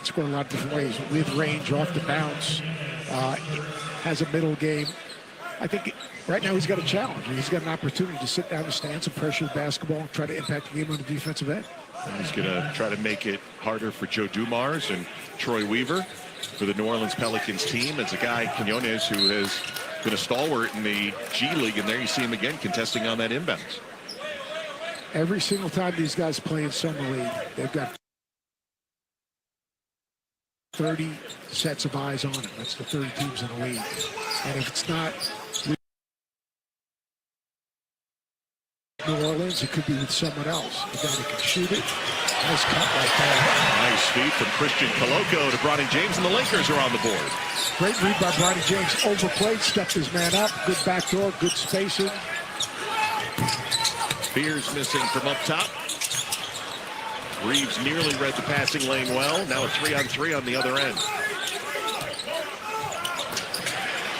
score a lot of different ways. With range, off the bounce, has a middle game. I think right now he's got a challenge. He's got an opportunity to sit down in the stands and pressure the basketball and try to impact the game on the defensive end. And he's going to try to make it harder for Joe Dumars and Troy Weaver for the New Orleans Pelicans team. It's a guy, Quinones, who has been a stalwart in the G League, and there you see him again contesting on that inbounds. Every single time these guys play in Summer League, they've got 30 sets of eyes on him. That's the 30 teams in the league. And if it's not New Orleans, it could be with someone else. The guy that can shoot it. Nice cut right there. Nice feed from Christian Coloco to Bronny James, and the Lakers are on the board. Great read by Bronny James. Overplayed, stepped his man up. Good backdoor, good spacing. Spears missing from up top. Reeves nearly read the passing lane well. Now a 3-on-3 on the other end.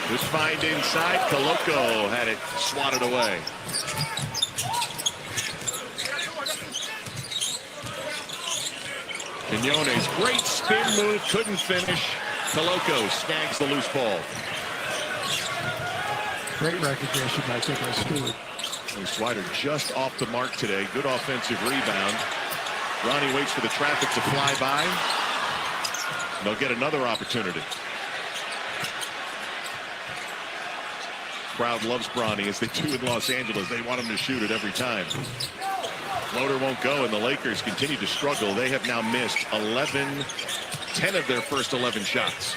Good find inside. Coloco had it swatted away. Quinones, great spin move, couldn't finish. Coloco snags the loose ball. Great recognition by Stewart. Swider just off the mark today. Good offensive rebound. Bronny waits for the traffic to fly by. They'll get another opportunity. Crowd loves Bronny, as they do in Los Angeles. They want him to shoot it every time. Floater won't go, and the Lakers continue to struggle. They have now missed 10 of their first 11 shots.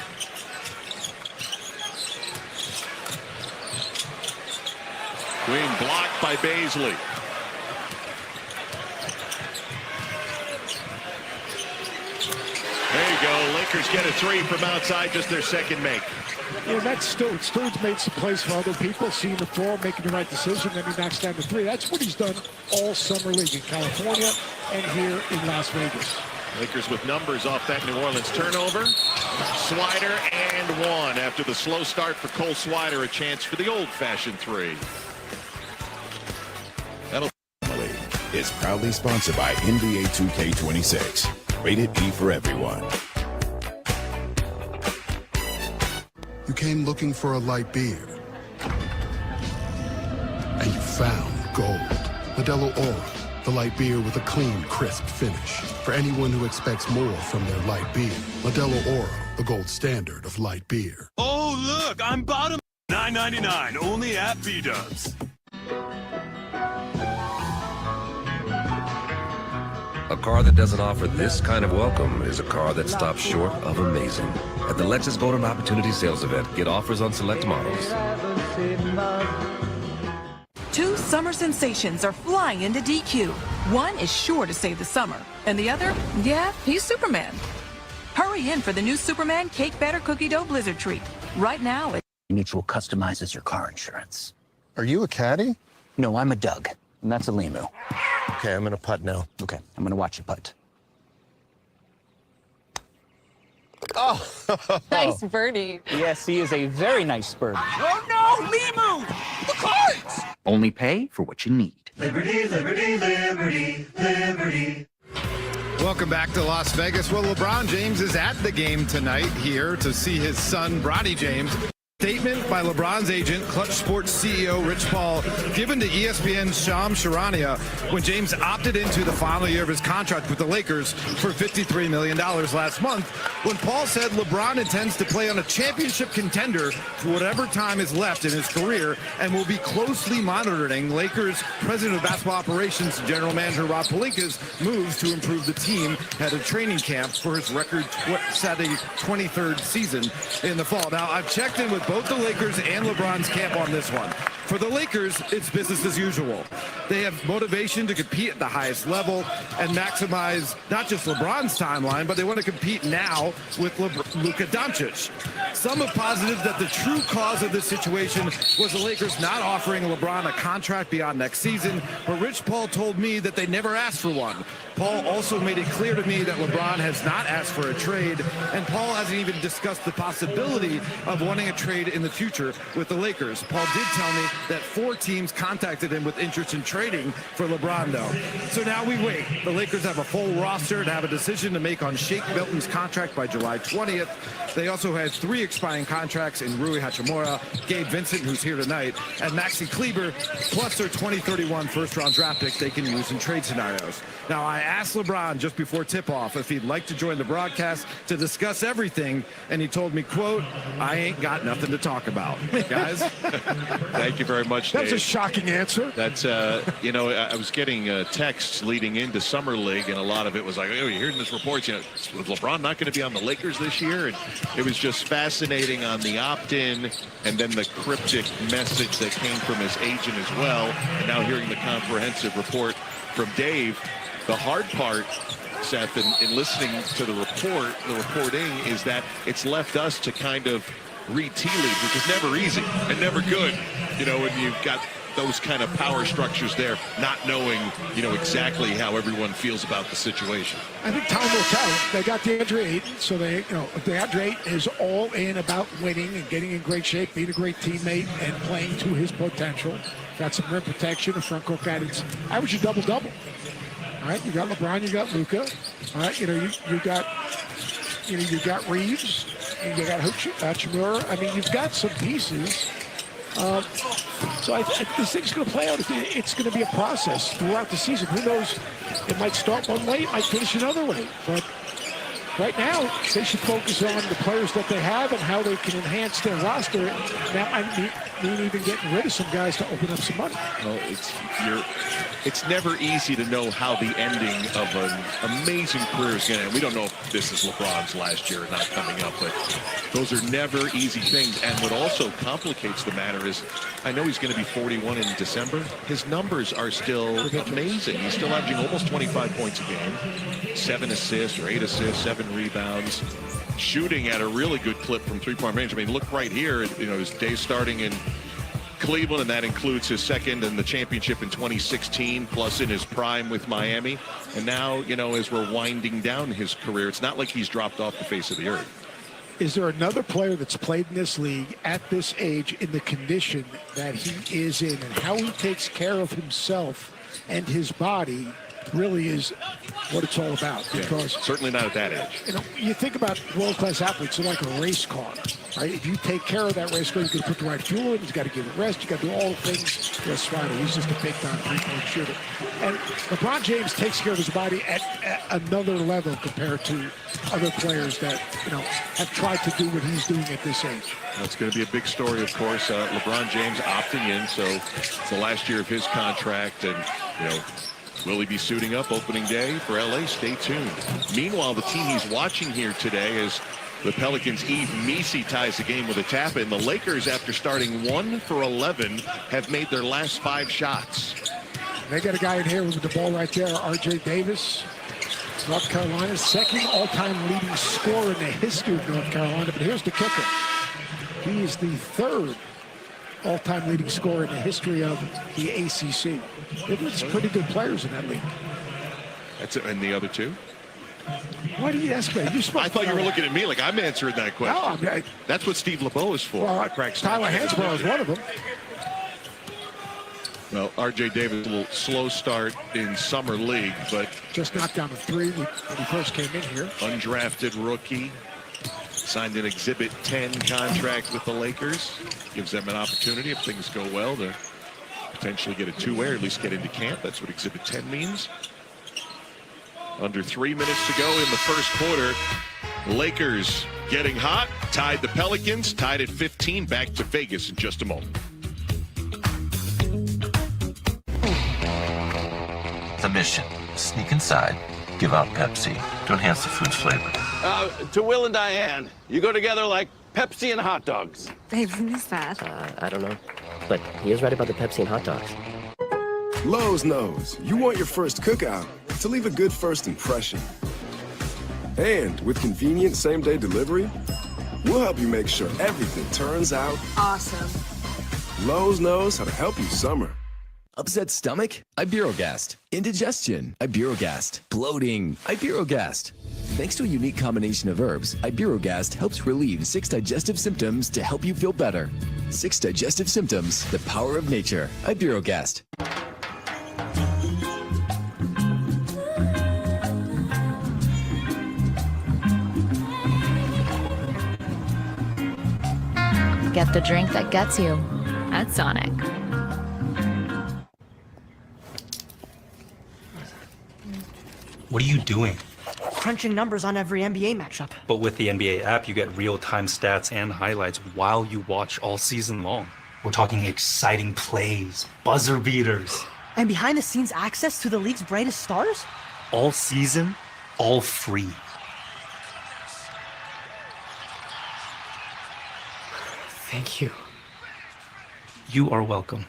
Green blocked by Baisley. There you go. Lakers get a 3 from outside, just their second make. Yeah, that's Stewart. Stewart's made some plays for other people, seeing the floor, making the right decision, then he knocks down the 3. That's what he's done all summer league in California and here in Las Vegas. Lakers with numbers off that New Orleans turnover. Swider and 1 after the slow start for Cole Swider. A chance for the old-fashioned 3. Is proudly sponsored by NBA 2K26. Rated E for everyone. You came looking for a light beer. And you found gold. Modelo Oro, the light beer with a clean, crisp finish. For anyone who expects more from their light beer. Modelo Oro, the gold standard of light beer. Oh, look, I'm bottom $9.99, only at B-Dubs. A car that doesn't offer this kind of welcome is a car that stops short of amazing. At the Lexus Golden Opportunity Sales Event, get offers on select models. 2 summer sensations are flying into DQ. One is sure to save the summer, and the other, yeah, he's Superman. Hurry in for the new Superman Cake Batter Cookie Dough Blizzard Treat. Right now, Mutual customizes your car insurance. Are you a caddy? No, I'm a Doug, and that's a Limu. Okay, I'm gonna putt now. Okay, I'm gonna watch you putt. Oh! Nice birdie. Yes, he is a very nice birdie. Oh no, Limu! The cards! Only pay for what you need. Liberty, liberty, liberty, liberty. Welcome back to Las Vegas. Well, LeBron James is at the game tonight here to see his son, Bronny James. Statement by LeBron's agent, Clutch Sports CEO Rich Paul, given to ESPN's Shams Charania when James opted into the final year of his contract with the Lakers for $53 million last month, when Paul said LeBron intends to play on a championship contender for whatever time is left in his career and will be closely monitoring Lakers president of basketball operations, general manager Rob Pelinka's moves to improve the team at a training camp for his record-setting 23rd season in the fall. Now, I've checked in with both the Lakers and LeBron's camp on this one. For the Lakers, it's business as usual. They have motivation to compete at the highest level and maximize not just LeBron's timeline, but they want to compete now with Luka Doncic. Some have posited that the true cause of this situation was the Lakers not offering LeBron a contract beyond next season, but Rich Paul told me that they never asked for one. Paul also made it clear to me that LeBron has not asked for a trade, and Paul hasn't even discussed the possibility of wanting a trade in the future with the Lakers. Paul did tell me that 4 teams contacted him with interest in trading for LeBron, though. So now we wait. The Lakers have a full roster and have a decision to make on Shake Milton's contract by July 20th. They also had 3 expiring contracts in Rui Hachimura, Gabe Vincent, who's here tonight, and Maxi Kleber, plus their 2031 first-round draft pick they can use in trade scenarios. Now, I asked LeBron just before tip-off if he'd like to join the broadcast to discuss everything, and he told me, quote, "I ain't got nothing to talk about." Guys? Thank you very much, Dave. That's a shocking answer. That's, you know, I was getting texts leading into Summer League, and a lot of it was like, oh, you're hearing this report, you know, was LeBron not going to be on the Lakers this year? And it was just fascinating on the opt-in and then the cryptic message that came from his agent as well. And now hearing the comprehensive report from Dave. The hard part, Seth, in listening to the reporting is that it's left us to kind of read tea leaves, which is never easy and never good, you know, when you've got those kind of power structures there, not knowing, you know, exactly how everyone feels about the situation. I think time will tell. They got DeAndre Ayton, so they, you know, DeAndre Ayton is all in about winning and getting in great shape, being a great teammate, and playing to his potential. Got some rim protection, a front court guidance. Average a double-double. All right, you got LeBron, you got Luka. All right, you know, you got Reeves, and you got Hachimura. I mean, you've got some pieces. So this thing's going to play out. It's going to be a process throughout the season. Who knows? It might start one way, it might finish another way. But right now, they should focus on the players that they have and how they can enhance their roster. That might mean even getting rid of some guys to open up some money. Well, it's never easy to know how the ending of an amazing career is going to end. We don't know if this is LeBron's last year or not coming up, but those are never easy things. And what also complicates the matter is, I know he's going to be 41 in December. His numbers are still amazing. He's still averaging almost 25 points a game, 7 assists or 8 assists, 7 rebounds, shooting at a really good clip from three-point range. I mean, look right here, you know, his day starting in Cleveland, and that includes his second in the championship in 2016, plus in his prime with Miami. And now, you know, as we're winding down his career, it's not like he's dropped off the face of the earth. Is there another player that's played in this league at this age in the condition that he is in, and how he takes care of himself and his body really is what it's all about? Because certainly not at that age. You know, you think about world-class athletes, they're like a race car, right? If you take care of that race car, you got to put the right fuel in, you got to give it rest, you got to do all the things. Yes, Swider, he's just a big-time three-point shooter. And LeBron James takes care of his body at another level compared to other players that, you know, have tried to do what he's doing at this age. That's going to be a big story, of course. LeBron James opting in, so it's the last year of his contract, and, you know, will he be suiting up opening day for LA? Stay tuned. Meanwhile, the team he's watching here today is the Pelicans. Yves Missi ties the game with a tap in. The Lakers, after starting 1 for 11, have made their last 5 shots. They got a guy in here with the ball right there, R.J. Davis, North Carolina's second all-time leading scorer in the history of North Carolina. But here's the kicker. He is the 3rd all-time leading scorer in the history of the ACC. There's pretty good players in that league. That's it. And the other 2? Why do you ask me? I thought you were looking at me like I'm answering that question. No, I mean, that's what Steve LeBeau is for. Well, Tyler Hansbrough is one of them. Well, R.J. Davis, a little slow start in Summer League, but just knocked down a 3 when he first came in here. Undrafted rookie. Signed an Exhibit 10 contract with the Lakers. Gives them an opportunity, if things go well, to potentially get a 2-way, or at least get into camp. That's what Exhibit 10 means. Under 3 minutes to go in the first quarter. Lakers getting hot. Tied the Pelicans. Tied at 15. Back to Vegas in just a moment. The mission: sneak inside, give out Pepsi to enhance the food's flavor. To Will and Diane, you go together like Pepsi and hot dogs. Babe, who is that? I don't know. But he is right about the Pepsi and hot dogs. Lowe's knows you want your first cookout to leave a good first impression. And with convenient same-day delivery, we'll help you make sure everything turns out awesome. Lowe's knows how to help you summer. Upset stomach? Iberogast. Indigestion? Iberogast. Bloating? Iberogast. Thanks to a unique combination of herbs, Iberogast helps relieve 6 digestive symptoms to help you feel better. 6 digestive symptoms. The power of nature. Iberogast. Get the drink that gets you at Sonic. What are you doing? Crunching numbers on every NBA matchup. But with the NBA app, you get real-time stats and highlights while you watch all season long. We're talking exciting plays, buzzer beaters. And behind-the-scenes access to the league's brightest stars? All season, all free. Thank you. You are welcome.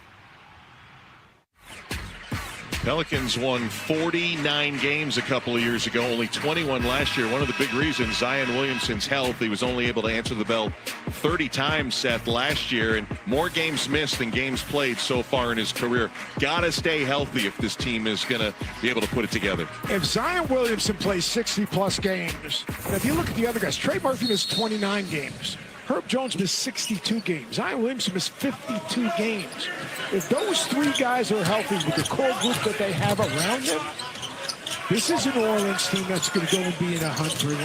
Pelicans won 49 games a couple of years ago, only 21 last year. One of the big reasons, Zion Williamson's health. He was only able to answer the bell 30 times, Seth, last year, and more games missed than games played so far in his career. Gotta stay healthy if this team is gonna be able to put it together. If Zion Williamson plays 60-plus games, and if you look at the other guys, Trey Murphy missed 29 games. Herb Jones missed 62 games. Zion Williamson missed 52 games. If those three guys are healthy with the core group that they have around them, this is a New Orleans team that's going to go and be in a hunt for a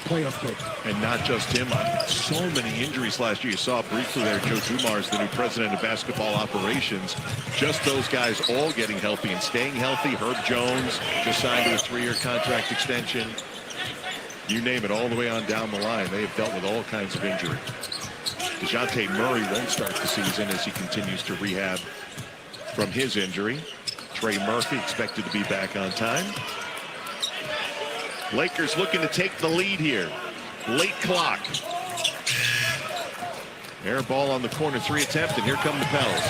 playoff bid. And not just him. So many injuries last year. You saw briefly there, Joe Dumars, the new president of basketball operations. Just those guys all getting healthy and staying healthy. Herb Jones just signed to a 3-year contract extension. You name it, all the way on down the line. They have dealt with all kinds of injury. DeJounte Murray won't start the season as he continues to rehab from his injury. Trey Murphy expected to be back on time. Lakers looking to take the lead here. Late clock. Air ball on the corner 3 attempt, and here come the Pels.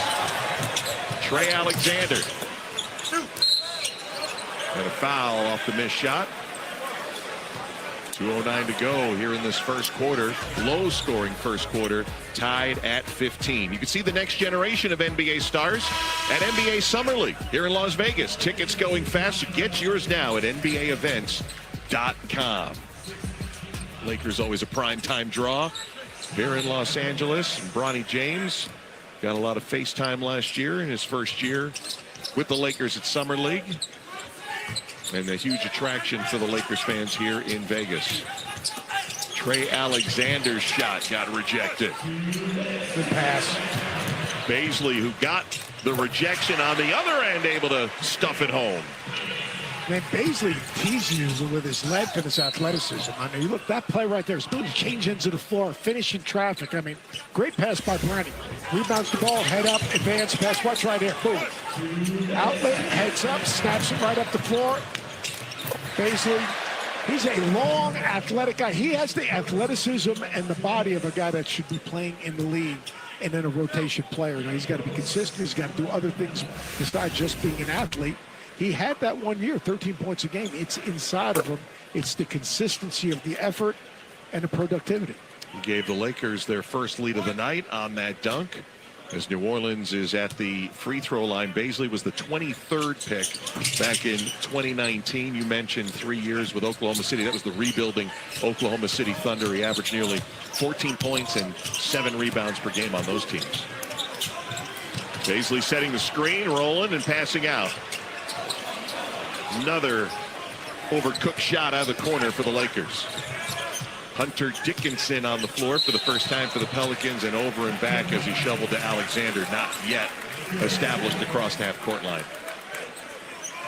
Trey Alexander. And a foul off the missed shot. 2:09 to go here in this first quarter. Low-scoring first quarter, tied at 15. You can see the next generation of NBA stars at NBA Summer League here in Las Vegas. Tickets going fast, so get yours now at NBAevents.com. Lakers always a primetime draw here in Los Angeles. And Bronny James got a lot of FaceTime last year in his first year with the Lakers at Summer League. And a huge attraction for the Lakers fans here in Vegas. Trey Alexander's shot got rejected. Good pass. Baisley, who got the rejection on the other end, able to stuff it home. Man, Baisley teases you with his length and his athleticism. I mean, look, that play right there, his ability to change ends of the floor, finish in traffic. I mean, great pass by Bronny. Rebounds the ball, head up, advance pass. Watch right here. Boom. Outlet, heads up, snaps it right up the floor. Baisley, he's a long, athletic guy. He has the athleticism and the body of a guy that should be playing in the league and then a rotation player. Now, he's got to be consistent. He's got to do other things besides just being an athlete. He had that 1 year, 13 points a game. It's inside of him. It's the consistency of the effort and the productivity. He gave the Lakers their first lead of the night on that dunk. As New Orleans is at the free throw line. Baisley was the 23rd pick back in 2019. You mentioned 3 years with Oklahoma City. That was the rebuilding Oklahoma City Thunder. He averaged nearly 14 points and 7 rebounds per game on those teams. Baisley setting the screen, rolling and passing out. Another overcooked shot out of the corner for the Lakers. Hunter Dickinson on the floor for the first time for the Pelicans, and over and back as he shoveled to Alexander, not yet established across the half-court line.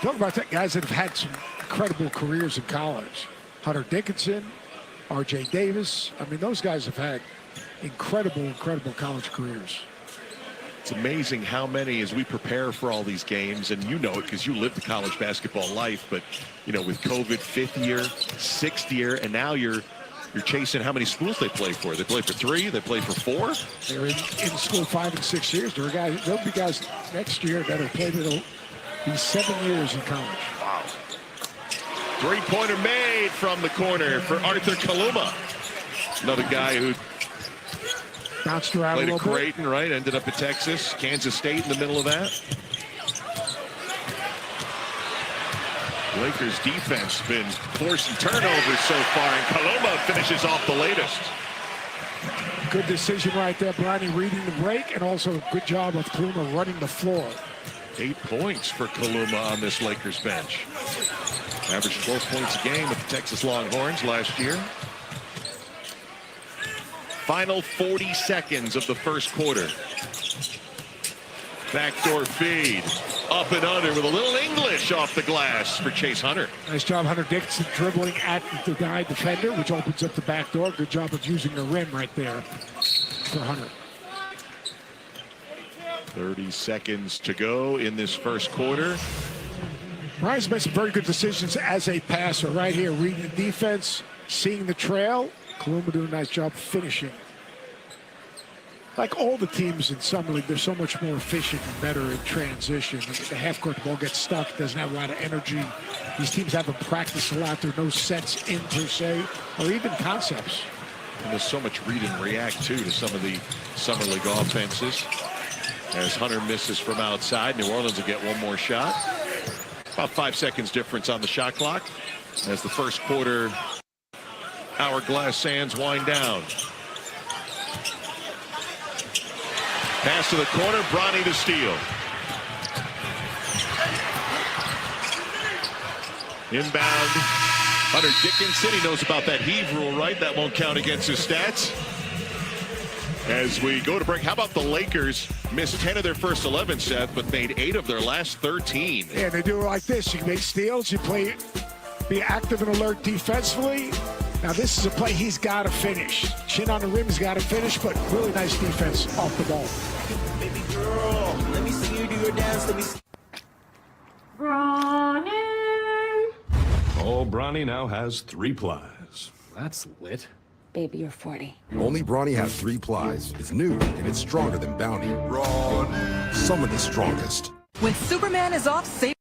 Talk about that, guys that have had some incredible careers in college. Hunter Dickinson, R.J. Davis. I mean, those guys have had incredible college careers. It's amazing how many, as we prepare for all these games, and you know it because you lived the college basketball life, but, you know, with COVID, 5th year, 6th year, and now you're chasing how many schools they play for. They play for 3, they play for 4. They're in school 5 and 6 years. There'll be guys next year that have played it'll be 7 years in college. Wow. Three-pointer made from the corner for Arthur Kaluma. Another guy who bounced around played a at little Creighton, right? Ended up at Texas, Kansas State in the middle of that. Lakers defense been forcing turnovers so far, and Kaluma finishes off the latest. Good decision right there, Bronny reading the break, and also a good job of Kaluma running the floor. 8 points for Kaluma on this Lakers bench. Averaged 12 points a game with the Texas Longhorns last year. Final 40 seconds of the first quarter. Backdoor feed. Up and under with a little English off the glass for Chase Hunter. Nice job, Hunter Dixon, dribbling at the guy defender, which opens up the back door. Good job of using the rim right there for Hunter. 30 seconds to go in this first quarter. Ryan's made some very good decisions as a passer right here, reading the defense, seeing the trail. Kaluma doing a nice job finishing. Like all the teams in Summer League, they're so much more efficient and better in transition. The half-court ball gets stuck, doesn't have a lot of energy. These teams haven't practiced a lot. There are no sets in per se, or even concepts. And there's so much read and react, too, to some of the Summer League offenses. As Hunter misses from outside, New Orleans will get one more shot. About 5 seconds difference on the shot clock as the first quarter hourglass sands wind down. Pass to the corner, Bronny to steal. Inbound, Hunter Dickinson. He knows about that heave rule, right? That won't count against his stats. As we go to break, how about the Lakers? Missed 10 of their first 11, Seth, but made 8 of their last 13. Yeah, they do it like this. You can make steals, you be active and alert defensively. Now this is a play he's got to finish. Chin on the rim, he's got to finish, but really nice defense off the ball. Baby girl, let me see you do your dance. Let me see. Bronny. Oh, Bronny now has 3 plies. That's lit. Baby, you're 40. Only Bronny has 3 plies. It's new and it's stronger than Bounty. Bronny. Some of the strongest. When Superman is off, save.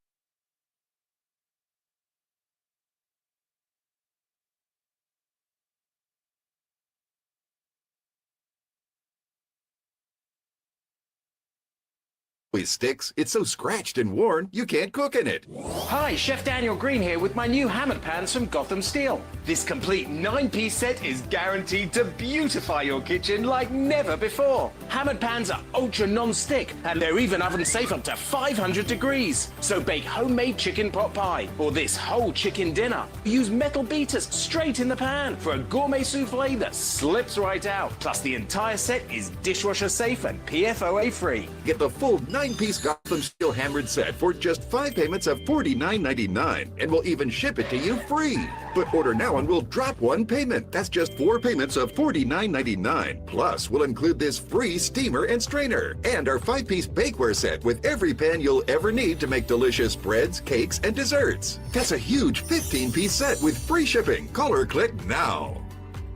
Sticks, it's so scratched and worn, you can't cook in it. Hi, Chef Daniel Green here with my new hammered pans from Gotham Steel. This complete 9-piece set is guaranteed to beautify your kitchen like never before. Hammered pans are ultra non-stick and they're even oven safe up to 500 degrees. So bake homemade chicken pot pie or this whole chicken dinner. Use metal beaters straight in the pan for a gourmet souffle that slips right out. Plus the entire set is dishwasher safe and PFOA free. Get the full 9-piece Gotham Steel hammered set for just 5 payments of $49.99, and we'll even ship it to you free. But order now and we'll drop 1 payment. That's just 4 payments of $49.99. Plus, we'll include this free steamer and strainer, and our 5-piece bakeware set with every pan you'll ever need to make delicious breads, cakes, and desserts. That's a huge 15-piece set with free shipping. Call or click now.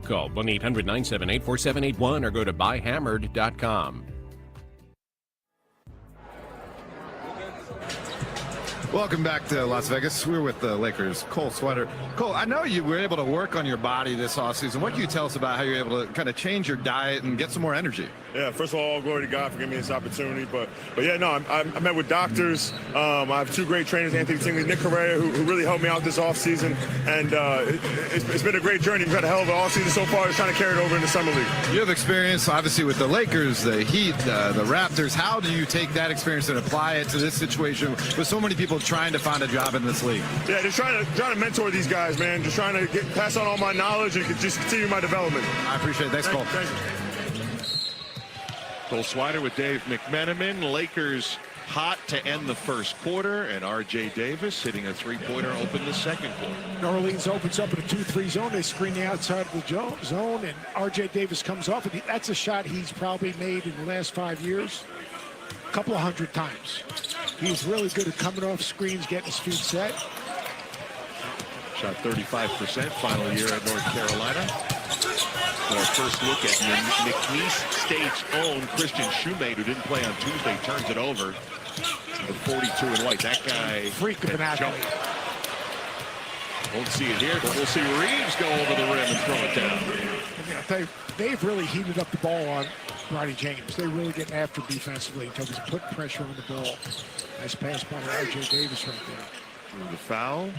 Call 1-800-978-4781 or go to buyhammered.com. Welcome back to Las Vegas. We're with the Lakers' Cole Swider. Cole, I know you were able to work on your body this offseason. What can you tell us about how you're able to kind of change your diet and get some more energy? Yeah, first of all, glory to God for giving me this opportunity. But yeah, no, I met with doctors. I have 2 great trainers, Anthony Tingley, Nick Correa, who really helped me out this offseason. And it's been a great journey. We've had a hell of an offseason so far. Just trying to carry it over in the Summer League. You have experience, obviously, with the Lakers, the Heat, the Raptors. How do you take that experience and apply it to this situation with so many people trying to find a job in this league? Yeah, just trying to mentor these guys, man. Just trying to pass on all my knowledge and just continue my development. I appreciate it. Thanks, Cole. Thank you. Cole Swider with Dave McMenamin. Lakers hot to end the first quarter, and R.J. Davis hitting a 3-pointer open the second quarter. New Orleans opens up in a 2-3 zone. They screen the outside of the zone, and R.J. Davis comes off, and that's a shot he's probably made in the last 5 years a couple of 100 times. He's really good at coming off screens, getting his feet set. Shot 35% final year at North Carolina. Our first look at McNeese State's own Christian Shoemate, who didn't play on Tuesday, turns it over with 42 in white. That guy freak of an athlete. Won't see it here, but we'll see Reeves go over the rim and throw it down. They've really heated up the ball on Bronny James. They're really getting after defensively until he's putting pressure on the ball. Nice pass by R.J. Davis right there. Through the foul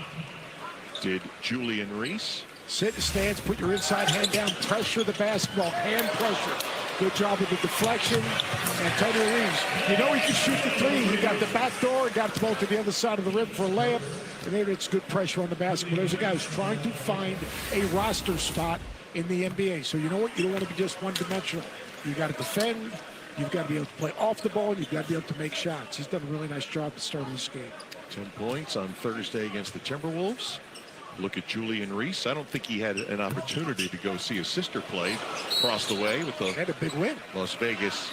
did Julian Reese. Sit in the stands, put your inside hand down, pressure the basketball, hand pressure. Good job with the deflection. Antonio Reeves, you know he can shoot the three. He got the back door, got the ball to the other side of the rim for a layup. And then it's good pressure on the basketball. There's a guy who's trying to find a roster spot in the NBA. So you know what? You don't want to be just one-dimensional. You got to defend. You've got to be able to play off the ball. And you've got to be able to make shots. He's done a really nice job at starting this game. 10 points on Thursday against the Timberwolves. Look at Julian Reese. I don't think he had an opportunity to go see his sister play across the way with the had a big win. Las Vegas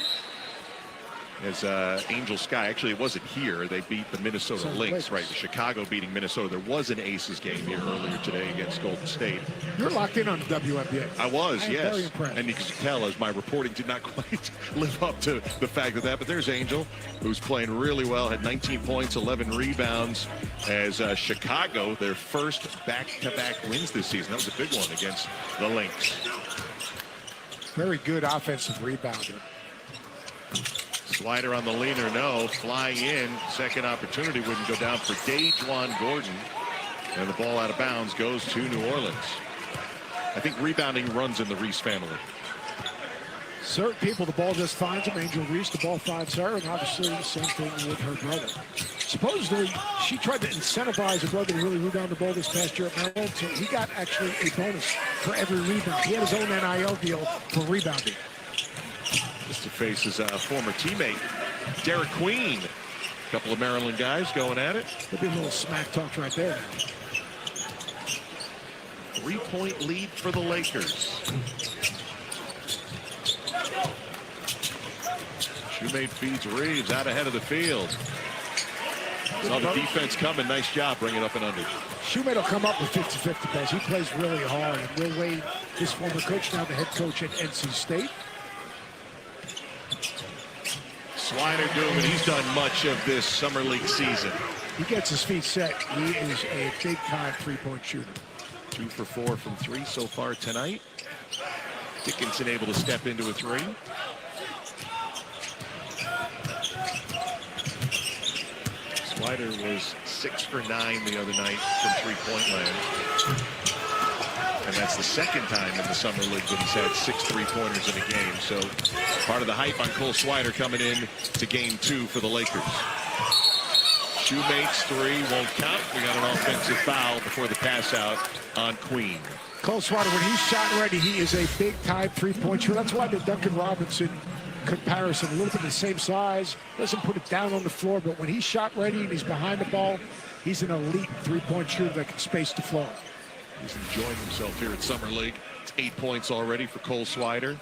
as Angel Sky. Actually, it wasn't here. They beat the Minnesota Lynx, right? Chicago beating Minnesota. There was an Aces game here earlier today against Golden State. You're locked in on the WNBA. I was, yes. Very impressed. And you can tell as my reporting did not quite live up to the fact of that. But there's Angel, who's playing really well, had 19 points, 11 rebounds, as Chicago, their first back-to-back wins this season. That was a big one against the Lynx. Very good offensive rebounder. Swider on the leaner, no. Flying in, second opportunity wouldn't go down for Dajuan Gordon. And the ball out of bounds goes to New Orleans. I think rebounding runs in the Reese family. Certain people, the ball just finds them. Angel Reese, the ball finds her, and obviously the same thing with her brother. Supposedly, she tried to incentivize her brother to really rebound the ball this past year at Maryland, so he got actually a bonus for every rebound. He had his own NIL deal for rebounding. Just to face his former teammate, Derek Queen. A couple of Maryland guys going at it. There'll be a little smack talk right there. 3-point lead for the Lakers. Shoemate feeds Reeves out ahead of the field. Saw the defense coming. Nice job bringing it up and under. Shoemate will come up with 50-50 pass. He plays really hard. And Will Wade, his former coach, now the head coach at NC State. Swider doing what he's done much of this summer league season. He gets his feet set. He is a big-time three-point shooter. 2 for 4 from 3 so far tonight. Dickinson able to step into a 3. Swider was 6 for 9 the other night from three-point land. And that's the second time in the summer league that he's had 6 3-pointers in a game. So part of the hype on Cole Swider coming in to game 2 for the Lakers. Shoemate's 3 won't count. We got an offensive foul before the pass out on Queen. Cole Swider, when he's shot ready, he is a big-time three-point shooter. That's why the Duncan Robinson comparison, a little bit the same size, doesn't put it down on the floor, but when he's shot ready and he's behind the ball, he's an elite three-point shooter that can space the floor. He's enjoying himself here at Summer League. It's 8 points already for Cole Swider,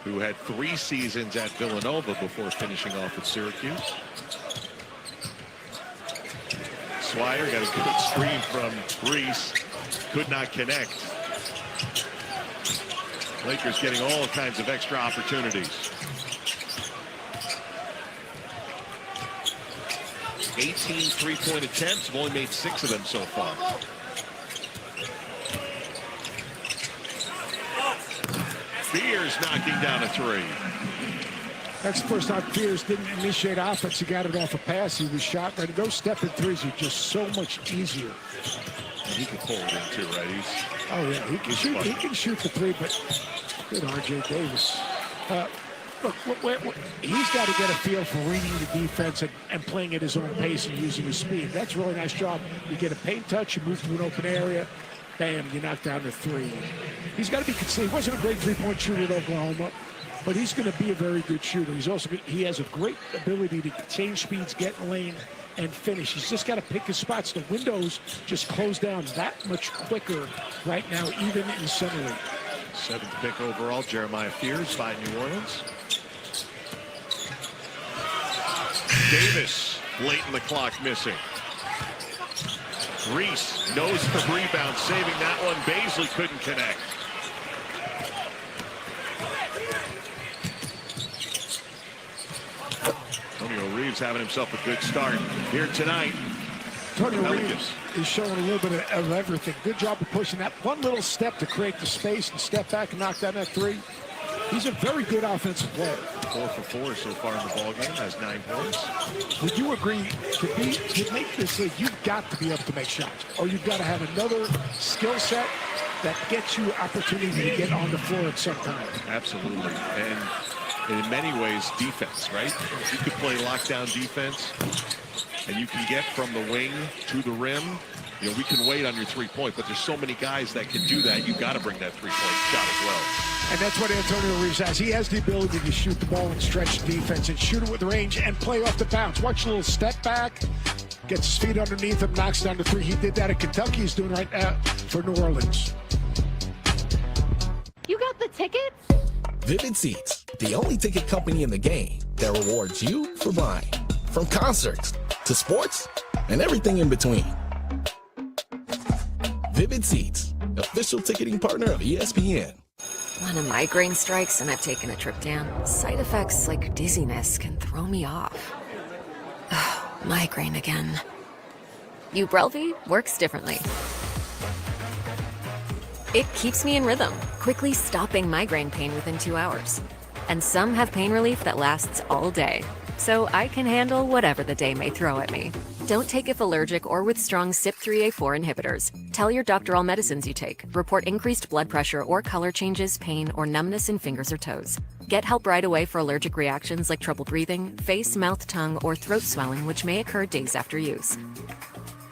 who had 3 seasons at Villanova before finishing off at Syracuse. Swider got a good screen from Reese. Could not connect. Lakers getting all kinds of extra opportunities. 18 3-point attempts. Have only made 6 of them so far. Fears knocking down a 3. That's the first time Fears didn't initiate offense. He got it off a pass. He was shot ready. Those step-in threes are just so much easier. And he can pull it in too, right? Oh yeah, he can shoot. He can shoot the 3, but good R.J. Davis. Look, he's got to get a feel for reading the defense and playing at his own pace and using his speed. That's a really nice job. You get a paint touch, you move to an open area, bam, you knock down the 3. He's got to be considered. He wasn't a great three-point shooter at Oklahoma, but he's going to be a very good shooter. He has a great ability to change speeds, get in lane, and finish. He's just got to pick his spots. The windows just close down that much quicker right now, even in Summer League. 7th pick overall, Jeremiah Fears by New Orleans. Davis, late in the clock, missing. Reese, nose for rebound, saving that one. Baisley couldn't connect. Antonio Reeves having himself a good start here tonight. Antonio Reeves is showing a little bit of everything. Good job of pushing that one little step to create the space and step back and knock down that 3. He's a very good offensive player. 4 for 4 so far in the ballgame, has 9 points. Would you agree, to make this league, you've got to be able to make shots, or you've got to have another skill set that gets you opportunity to get on the floor at some time? Absolutely. And in many ways, defense, right? You could play lockdown defense, and you can get from the wing to the rim. You know, we can wait on your three-point, but there's so many guys that can do that. You've got to bring that three-point shot as well. And that's what Antonio Reeves has. He has the ability to shoot the ball and stretch defense and shoot it with range and play off the bounce. Watch a little step back, gets his feet underneath him, knocks down the three. He did that at Kentucky. He's doing right now for New Orleans. You got the tickets? Vivid Seats, the only ticket company in the game that rewards you for buying. From concerts to sports and everything in between. Vivid Seats, official ticketing partner of ESPN. When a migraine strikes and I've taken a trip down, side effects like dizziness can throw me off. Ugh, migraine again. Ubrelvy works differently. It keeps me in rhythm, quickly stopping migraine pain within 2 hours. And some have pain relief that lasts all day, so I can handle whatever the day may throw at me. Don't take if allergic or with strong CYP3A4 inhibitors. Tell your doctor all medicines you take. Report increased blood pressure or color changes, pain, or numbness in fingers or toes. Get help right away for allergic reactions like trouble breathing, face, mouth, tongue, or throat swelling, which may occur days after use.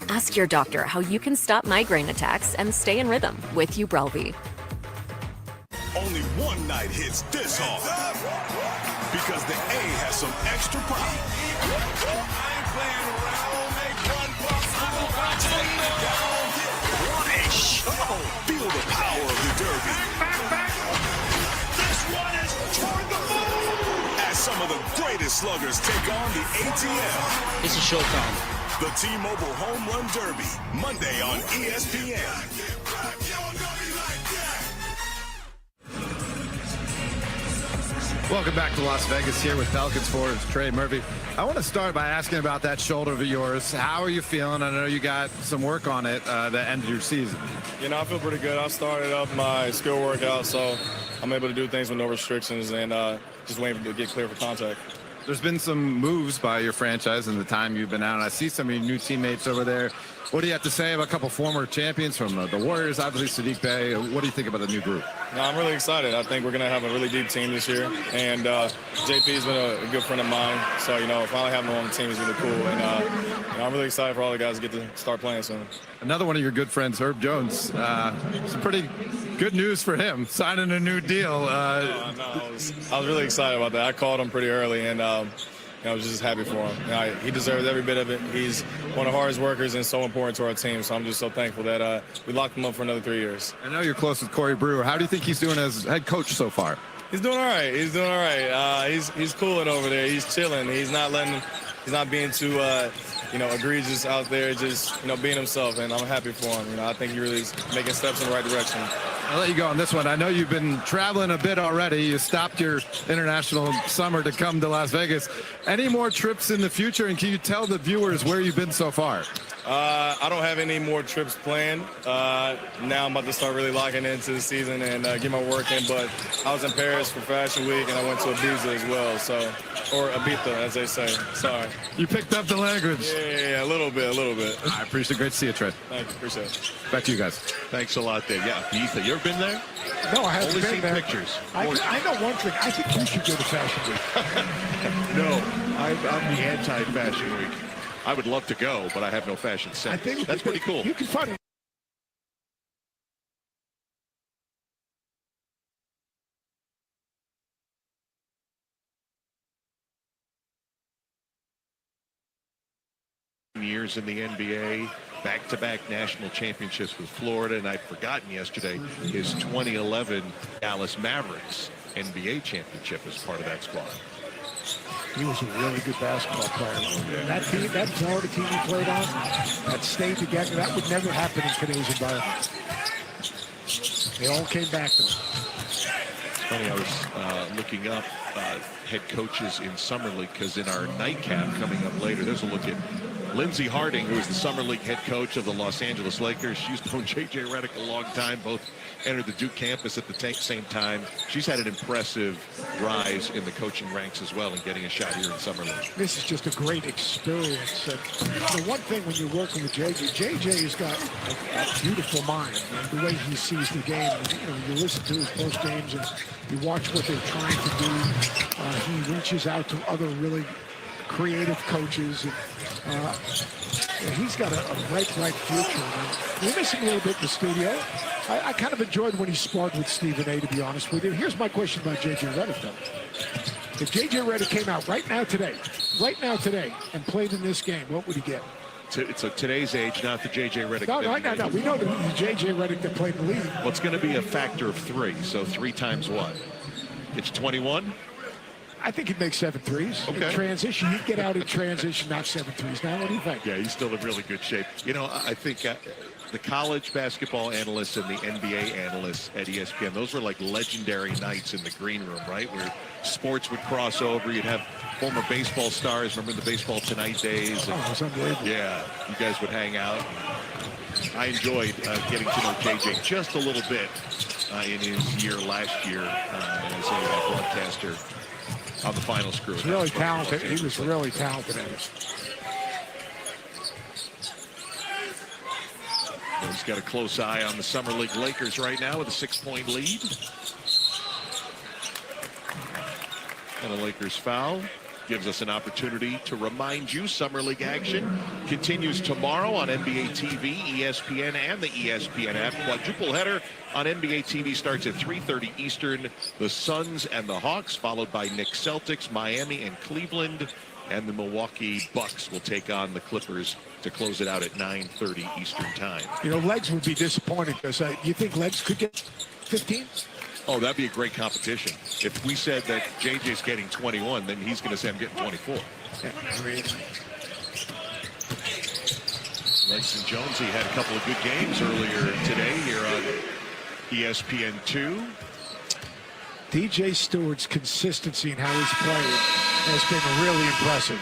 Ask your doctor how you can stop migraine attacks and stay in rhythm with Ubrelvy. Only one night hits this hard because the A has some extra pop. What a show! Feel the power of the Derby. This one is toward the moon! As some of the greatest sluggers take on the ATL. It's a showtime. The T-Mobile Home Run Derby, Monday on ESPN. Welcome back to Las Vegas here with Pelicans forward Trey Murphy. I want to start by asking about that shoulder of yours. How are you feeling? I know you got some work on it that ended your season. You know, I feel pretty good. I started up my skill workout, so I'm able to do things with no restrictions and just waiting to get clear for contact. There's been some moves by your franchise in the time you've been out, and I see some of your new teammates over there. What do you have to say about a couple former champions from the Warriors, obviously Sadiq Bey? What do you think about the new group? No, I'm really excited. I think we're going to have a really deep team this year, and JP's been a good friend of mine, so, you know, finally having him on the team is really cool, and you know, I'm really excited for all the guys to get to start playing soon. Another one of your good friends, Herb Jones, some pretty good news for him, signing a new deal. I was really excited about that. I called him pretty early, and I was just happy for him. You know, he deserves every bit of it. He's one of the hardest workers and so important to our team, so I'm just so thankful that we locked him up for another 3 years. I know you're close with Corey Brewer. How do you think he's doing as head coach so far? He's doing all right. He's doing all right. He's cooling over there. He's chilling. He's not being too you know, egregious out there, just, you know, being himself, and I'm happy for him. You know, I think he really is making steps in the right direction. I'll let you go on this one. I know you've been traveling a bit already. You stopped your international summer to come to Las Vegas. Any more trips in the future, and can you tell the viewers where you've been so far? I don't have any more trips planned. Now I'm about to start really locking into the season and get my work in, but I was in Paris for Fashion Week, and I went to Ibiza as well, so, or Ibiza, as they say. Sorry. You picked up the language. Yeah, a little bit. I appreciate it. Great to see you, Trey. Thank you. Appreciate it. Back to you guys. Thanks a lot, Dave. Yeah, Ibiza. You ever been there? No, I haven't Only been seen there. pictures. I know one thing. I think you should go to Fashion Week. No, I'm the anti-Fashion Week. I would love to go, but I have no fashion sense. I think that's pretty cool. You can find it. Years in the NBA, back-to-back national championships with Florida, and I'd forgotten yesterday his 2011 Dallas Mavericks NBA championship as part of that squad. He was a really good basketball player. That team, that Florida team he played on, that stayed together, that would never happen in today's environment. They all came back to him. It's funny, I was looking up head coaches in Summer League, because in our nightcap coming up later, there's a look at Lindsey Harding, who is the Summer League head coach of the Los Angeles Lakers. She's known J.J. Redick a long time. Both entered the Duke campus at the same time. She's had an impressive rise in the coaching ranks as well and getting a shot here in Summer League. This is just a great experience. And the one thing when you're working with J.J. has got a beautiful mind. And the way he sees the game, you listen to his post games and you watch what they're trying to do. He reaches out to other really creative coaches. And he's got a bright future. We miss him a little bit in the studio. I kind of enjoyed when he sparred with Stephen A., to be honest with you. Here's my question about J.J. Redick, though. If J.J. Redick came out right now today, and played in this game, what would he get? It's today's age, not the J.J. Redick. No. We know the J.J. Redick that played in the league. Well, it's going to be a factor of 3. So 3 times what? It's 21? I think he'd make 7 threes. Okay. In transition, he'd get out in transition, not 7 threes. Now, what do you think? Yeah, he's still in really good shape. I think the college basketball analysts and the NBA analysts at ESPN, those were like legendary nights in the green room, right? Where sports would cross over. You'd have former baseball stars. Remember the Baseball Tonight days? It was unbelievable. Yeah, you guys would hang out. I enjoyed getting to know JJ just a little bit in his year last year as a broadcaster on the finals crew. He's really talented. He was really talented at it. He's got a close eye on the Summer League Lakers right now with a 6-point lead. And a Lakers foul gives us an opportunity to remind you Summer League action continues tomorrow on NBA TV, ESPN, and the ESPN app. Quadruple header on NBA TV starts at 3:30 Eastern. The Suns and the Hawks, followed by Knicks, Celtics, Miami, and Cleveland. And the Milwaukee Bucks will take on the Clippers to close it out at 9:30 Eastern time. Legs would be disappointed because you think Legs could get 15? Oh, that'd be a great competition. If we said that JJ's getting 21, then he's going to say I'm getting 24. Yeah, Legs and Jonesy had a couple of good games earlier today here on ESPN2. DJ Stewart's consistency in how he's played has been really impressive.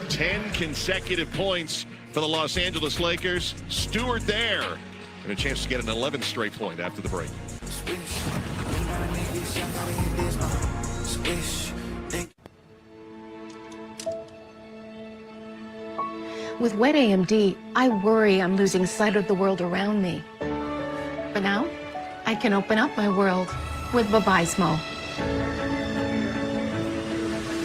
10 consecutive points for the Los Angeles Lakers. Stewart there. And a chance to get an 11th straight point after the break. With wet AMD, I worry I'm losing sight of the world around me. But now, I can open up my world with Vabysmo.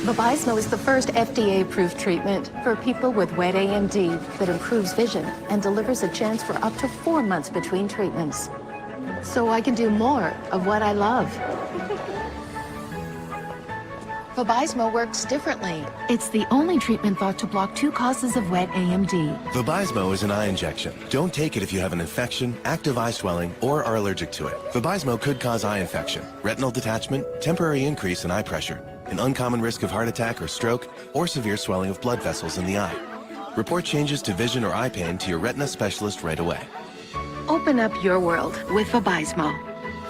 Vabysmo is the first FDA-approved treatment for people with wet AMD that improves vision and delivers a chance for up to 4 months between treatments. So I can do more of what I love. Vabysmo works differently. It's the only treatment thought to block 2 causes of wet AMD. Vabysmo is an eye injection. Don't take it if you have an infection, active eye swelling, or are allergic to it. Vabysmo could cause eye infection, retinal detachment, temporary increase in eye pressure, an uncommon risk of heart attack or stroke, or severe swelling of blood vessels in the eye. Report changes to vision or eye pain to your retina specialist right away. Open up your world with Vabysmo.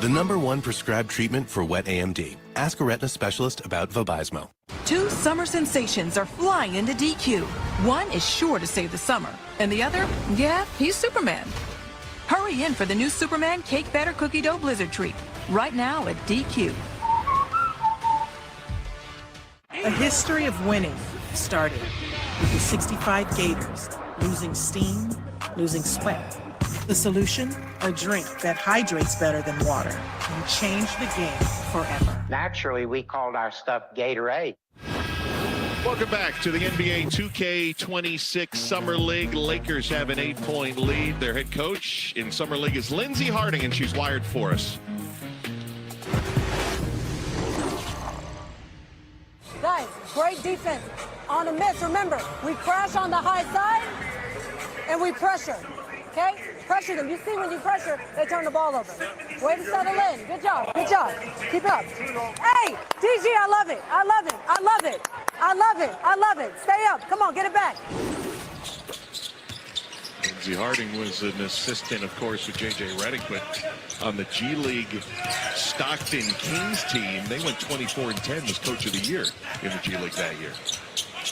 The #1 prescribed treatment for wet AMD. Ask a retina specialist about Vabysmo. 2 summer sensations are flying into DQ. One is sure to save the summer, and the other, yeah, he's Superman. Hurry in for the new Superman Cake Batter Cookie Dough Blizzard Treat, right now at DQ. A history of winning started with the 65 Gators, losing steam, losing sweat. The solution? A drink that hydrates better than water and changed the game forever. Naturally, we called our stuff Gatorade. Welcome back to the NBA 2K26 Summer League. Lakers have an 8-point lead. Their head coach in Summer League is Lindsey Harding, and she's wired for us. Guys, great defense. On a miss, remember, we crash on the high side and we pressure, okay? Pressure them. You see when you pressure, they turn the ball over. Way to settle in. Good job. Good job. Keep it up. Hey, DG, I love it. I love it. I love it. I love it. I love it. Stay up. Come on, get it back. Lindsey Harding was an assistant, of course, with J.J. Redick, but on the G League Stockton Kings team, they went 24-10 as Coach of the Year in the G League that year.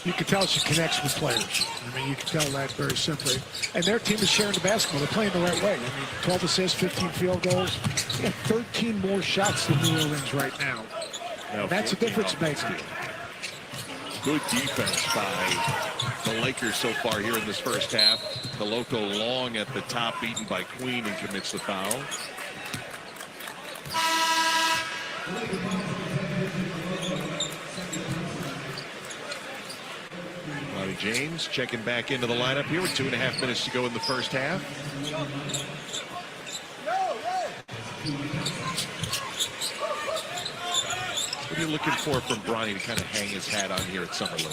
You can tell she connects with players. I mean, you can tell that very simply. And their team is sharing the basketball. They're playing the right way. I mean, 12 assists, 15 field goals. They got 13 more shots than New Orleans right now. That's a difference maker. Good defense by the Lakers so far here in this first half. Koloko long at the top, beaten by Queen, and commits the foul. Bronny James checking back into the lineup here with 2.5 minutes to go in the first half. What are you looking for from Bronny to kind of hang his hat on here at Summer League?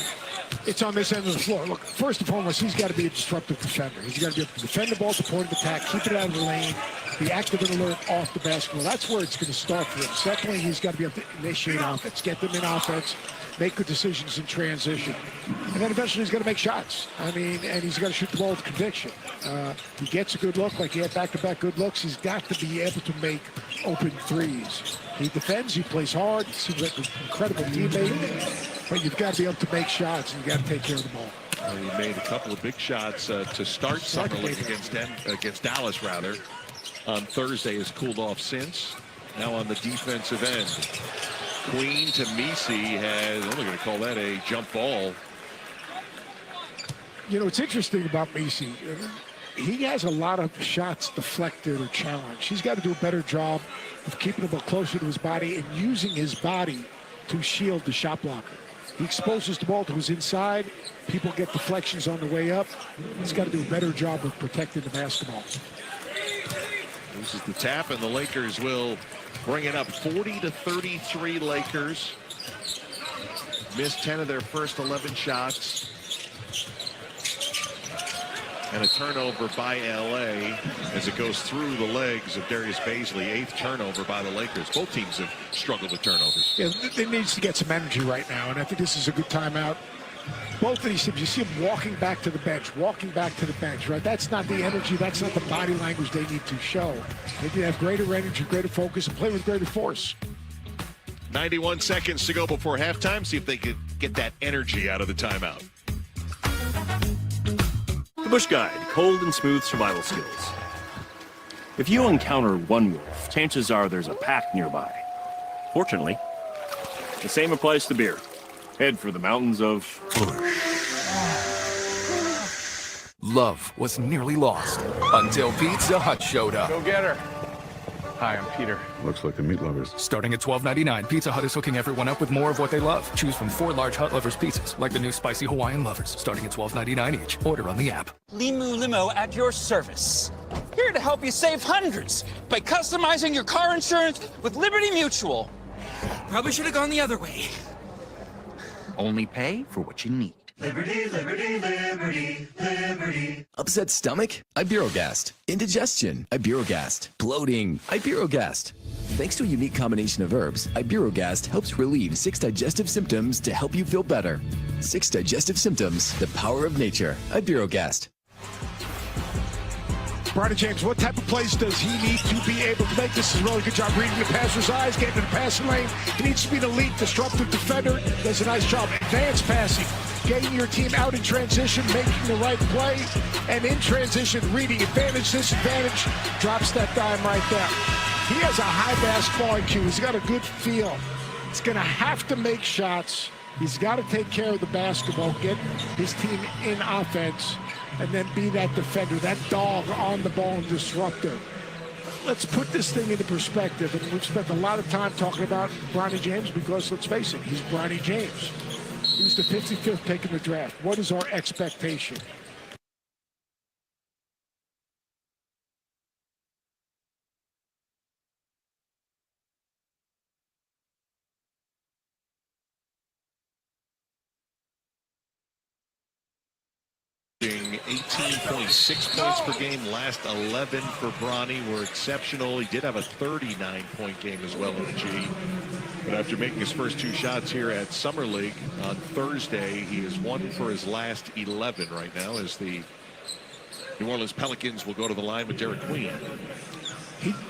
It's on this end of the floor. Look, first and foremost, he's got to be a disruptive defender. He's got to be able to defend the ball at the point of attack, keep it out of the lane, be active and alert off the basketball. That's where it's going to start for him. Secondly, he's got to be able to initiate offense, get them in offense, make good decisions in transition. And then eventually he's got to make shots. I mean, and he's got to shoot the ball with conviction. He gets a good look, like he had back-to-back good looks. He's got to be able to make open threes. He defends, he plays hard, he seems like an incredible teammate, but you've got to be able to make shots, and you've got to take care of the ball. He made a couple of big shots to start Summer League against Dallas, rather. On Thursday has cooled off since. Now on the defensive end. Queen to Misi has, I'm going to call that a jump ball. You know, what's interesting about Misi, he has a lot of shots deflected or challenged. He's got to do a better job of keeping the ball closer to his body and using his body to shield the shot blocker. He exposes the ball to his inside. People get deflections on the way up. He's got to do a better job of protecting the basketball. This is the tap, and the Lakers will bring it up 40-33 Lakers. Missed 10 of their first 11 shots. And a turnover by LA as it goes through the legs of Darius Bazley. 8th turnover by the Lakers. Both teams have struggled with turnovers. Yeah, they needs to get some energy right now, and I think this is a good timeout. Both of these teams, you see them walking back to the bench, right? That's not the energy, that's not the body language they need to show. They need to have greater energy, greater focus, and play with greater force. 91 seconds to go before halftime. See if they could get that energy out of the timeout. The Bush Guide, cold and smooth survival skills. If you encounter one wolf, chances are there's a pack nearby. Fortunately, the same applies to beer. Head for the mountains of Bush. Love was nearly lost until Pizza Hut showed up. Go get her. Hi, I'm Peter. Looks like the meat lovers. Starting at $12.99, Pizza Hut is hooking everyone up with more of what they love. Choose from 4 large Hut Lovers pizzas, like the new Spicy Hawaiian Lovers, starting at $12.99 each. Order on the app. Limu Limo at your service. Here to help you save hundreds by customizing your car insurance with Liberty Mutual. Probably should have gone the other way. Only pay for what you need. Liberty, liberty, liberty, liberty. Upset stomach? Iberogast. Indigestion? Iberogast. Bloating? Iberogast. Thanks to a unique combination of herbs, Iberogast helps relieve 6 digestive symptoms to help you feel better. 6 digestive symptoms, the power of nature. Iberogast. Bronny James, what type of plays does he need to be able to make? This is a really good job reading the passer's eyes, getting to the passing lane. He needs to be an elite disruptive defender. Does a nice job. Advanced passing, getting your team out in transition, making the right play, and in transition, reading advantage, disadvantage, drops that dime right there. He has a high basketball IQ. He's got a good feel. He's going to have to make shots. He's got to take care of the basketball, get his team in offense, and then be that defender, that dog on the ball and disruptor. Let's put this thing into perspective. And we've spent a lot of time talking about Bronny James because, let's face it, he's Bronny James. He was the 55th pick in the draft. What is our expectation? Averaging 18.6 points per game, last 11 for Bronny were exceptional. He did have a 39-point game as well in the G. But after making his first 2 shots here at Summer League on Thursday, he is 1 for his last 11 right now as the New Orleans Pelicans will go to the line with Derek Queen.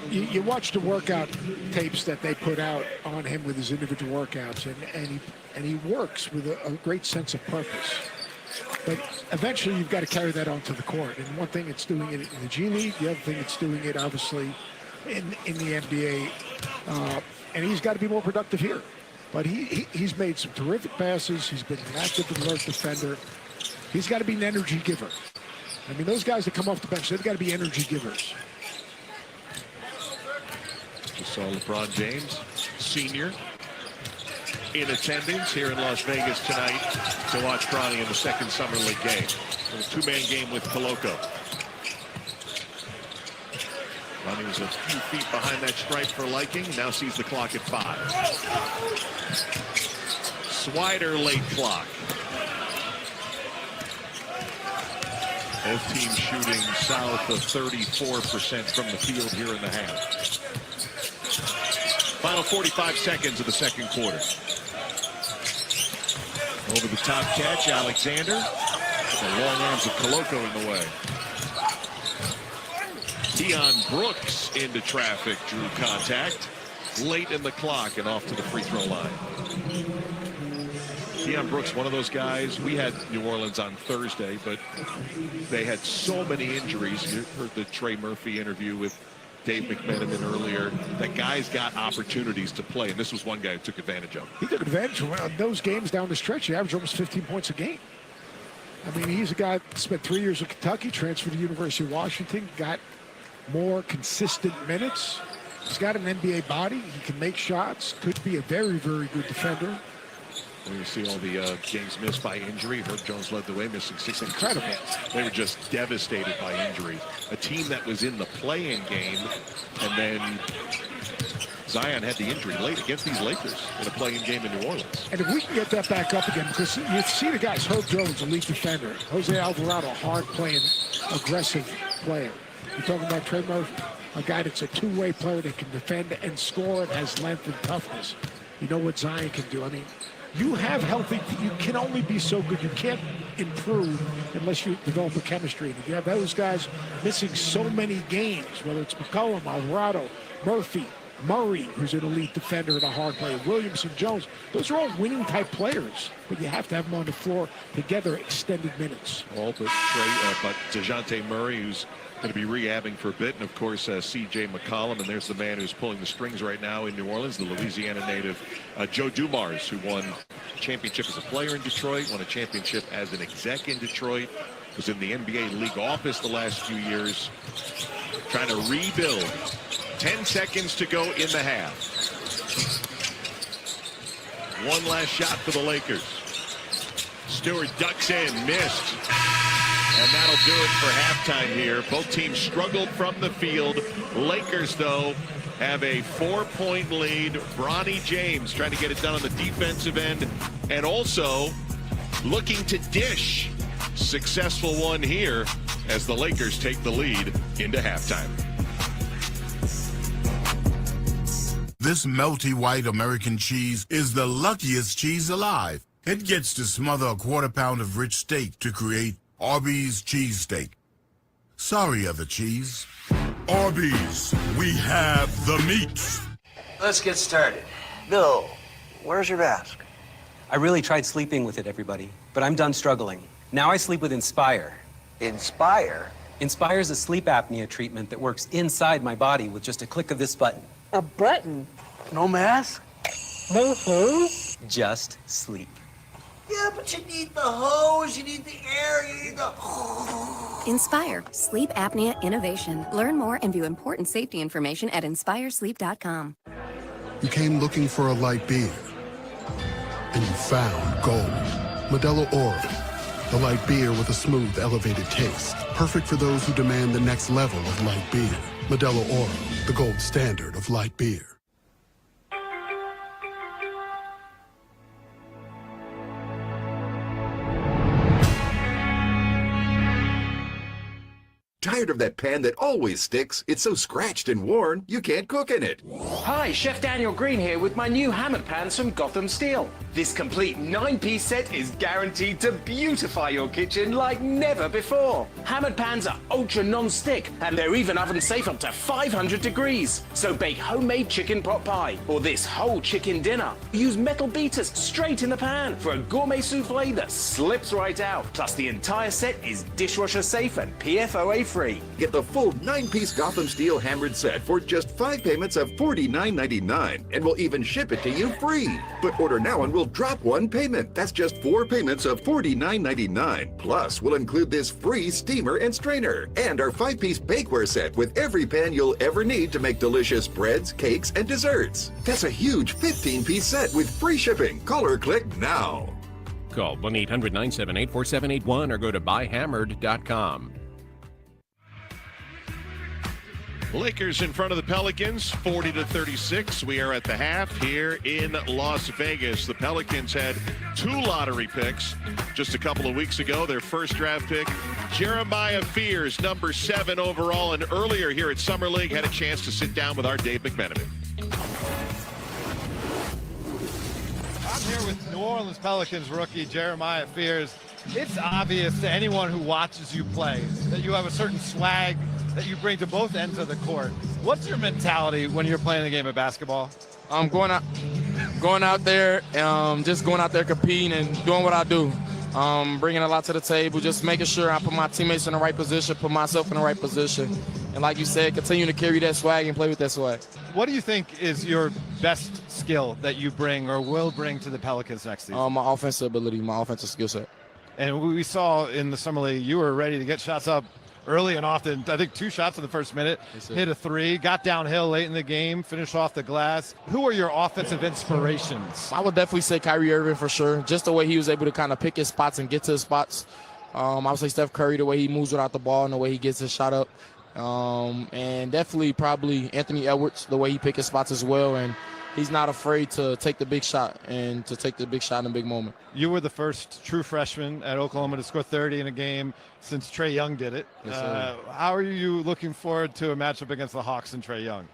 You watch the workout tapes that they put out on him with his individual workouts, and he works with a great sense of purpose. But eventually, you've got to carry that onto the court. And one thing, it's doing it in the G League. The other thing, it's doing it obviously in the NBA. And he's got to be more productive here. But he's made some terrific passes. He's been an active and alert defender. He's got to be an energy giver. I mean, those guys that come off the bench, they've got to be energy givers. Just saw LeBron James, senior, in attendance here in Las Vegas tonight to watch Bronny in the second Summer League game. A two-man game with Coloco. Bronny was a few feet behind that stripe for liking. Now sees the clock at 5. Swider late clock. Both teams shooting south of 34% from the field here in the half. Final 45 seconds of the second quarter. Over the top catch, Alexander. The long arms of Coloco in the way. Deion Brooks into traffic, drew contact late in the clock and off to the free throw line. Deion Brooks, one of those guys. We had New Orleans on Thursday, but they had so many injuries. You heard the Trey Murphy interview with Dave McMenamin earlier. That guy's got opportunities to play, and this was one guy who took advantage of. He took advantage of those games down the stretch. He averaged almost 15 points a game. I mean, he's a guy that spent 3 years at Kentucky, transferred to the University of Washington, got more consistent minutes. He's got an NBA body. He can make shots. Could be a very, very good defender. When you see all the games missed by injury, Herb Jones led the way, missing 6. Incredible. They were just devastated by injury. A team that was in the play-in game, and then Zion had the injury late against these Lakers in a play-in game in New Orleans. And if we can get that back up again, because you see the guys, Herb Jones, elite defender. Jose Alvarado, hard-playing, aggressive player. You're talking about Trey Murphy, a guy that's a two-way player that can defend and score and has length and toughness. You know what Zion can do. I mean, you have healthy, you can only be so good. You can't improve unless you develop a chemistry. And if you have those guys missing so many games, whether it's McCollum, Alvarado, Murphy, Murray, who's an elite defender and a hard player, Williamson, Jones, those are all winning type players, but you have to have them on the floor together extended minutes. All but but DeJounte Murray, who's going to be rehabbing for a bit, and of course C.J. McCollum, and there's the man who's pulling the strings right now in New Orleans, the Louisiana native Joe Dumars, who won a championship as a player in Detroit, won a championship as an exec in Detroit, was in the NBA league office the last few years, trying to rebuild. 10 seconds to go in the half. One last shot for the Lakers. Stewart ducks in, missed. And that'll do it for halftime here. Both teams struggled from the field. Lakers, though, have a 4-point lead. Bronny James trying to get it done on the defensive end. And also looking to dish. Successful one here as the Lakers take the lead into halftime. This melty white American cheese is the luckiest cheese alive. It gets to smother a quarter pound of rich steak to create Arby's cheesesteak. Sorry, other cheese. Arby's, we have the meats. Let's get started. Bill, where's your mask? I really tried sleeping with it, everybody, but I'm done struggling. Now I sleep with Inspire. Inspire? Inspire's a sleep apnea treatment that works inside my body with just a click of this button. A button? No mask? No hose? Just sleep. Yeah, but you need the hose, you need the air, you need the... Inspire, sleep apnea innovation. Learn more and view important safety information at inspiresleep.com. You came looking for a light beer, and you found gold. Modelo Oro, the light beer with a smooth, elevated taste. Perfect for those who demand the next level of light beer. Modelo Oro, the gold standard of light beer. tired of that pan that always sticks? It's so scratched and worn, you can't cook in it. Hi, Chef Daniel Green here with my new hammered pans from Gotham Steel. This complete 9-piece set is guaranteed to beautify your kitchen like never before. Hammered pans are ultra non-stick, and they're even oven safe up to 500 degrees. So bake homemade chicken pot pie or this whole chicken dinner. Use metal beaters straight in the pan for a gourmet souffle that slips right out. Plus the entire set is dishwasher safe and PFOA free. Get the full 9-piece Gotham Steel hammered set for just 5 payments of $49.99, and we'll even ship it to you free. But order now and we'll drop 1 payment. That's just 4 payments of $49.99. Plus, we'll include this free steamer and strainer and our 5-piece bakeware set with every pan you'll ever need to make delicious breads, cakes, and desserts. That's a huge 15-piece set with free shipping. Call or click now. Call 1-800-978-4781 or go to buyhammered.com. Lakers in front of the Pelicans, 40-36. We are at the half here in Las Vegas. The Pelicans had 2 lottery picks just a couple of weeks ago. Their first draft pick, Jeremiah Fears, number 7 overall, and earlier here at Summer League had a chance to sit down with our Dave McMenamin. I'm here with New Orleans Pelicans rookie Jeremiah Fears. It's obvious to anyone who watches you play that you have a certain swag that you bring to both ends of the court. What's your mentality when you're playing the game of basketball? Going out there, just going out there competing and doing what I do. Bringing a lot to the table, just making sure I put my teammates in the right position, put myself in the right position. And like you said, continue to carry that swag and play with that swag. What do you think is your best skill that you bring or will bring to the Pelicans next season? My offensive ability, my offensive skill set. And we saw in the Summer League, you were ready to get shots up early and often. I think 2 shots in the first minute, hit a 3, got downhill late in the game, finished off the glass. Who are your offensive inspirations? I would definitely say Kyrie Irving for sure. Just the way he was able to kind of pick his spots and get to his spots. I would say Steph Curry, the way he moves without the ball and the way he gets his shot up. And definitely probably Anthony Edwards, the way he picks his spots as well. And he's not afraid to take the big shot and to take the big shot in a big moment. You were the first true freshman at Oklahoma to score 30 in a game since Trae Young did it. Yes, sir. How are you looking forward to a matchup against the Hawks and Trae Young?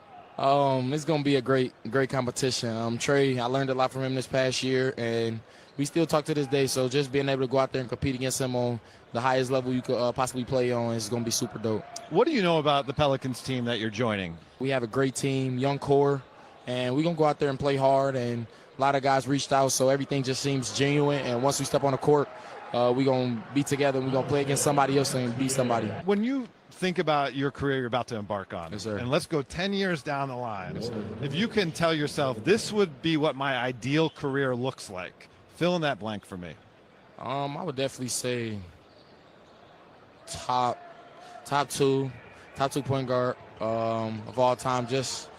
It's going to be a great competition. Trae, I learned a lot from him this past year, and we still talk to this day. So just being able to go out there and compete against him on the highest level you could possibly play on is going to be super dope. What do you know about the Pelicans team that you're joining? We have a great team, young core, and we're going to go out there and play hard. And a lot of guys reached out, so everything just seems genuine. And once we step on the court, we're going to be together. We're going to play against somebody else and beat somebody. When you think about your career you're about to embark on, yes, sir. And let's go 10 years down the line, yes, sir. If you can tell yourself this would be what my ideal career looks like, fill in that blank for me. I would definitely say top 2 point guard of all time. Just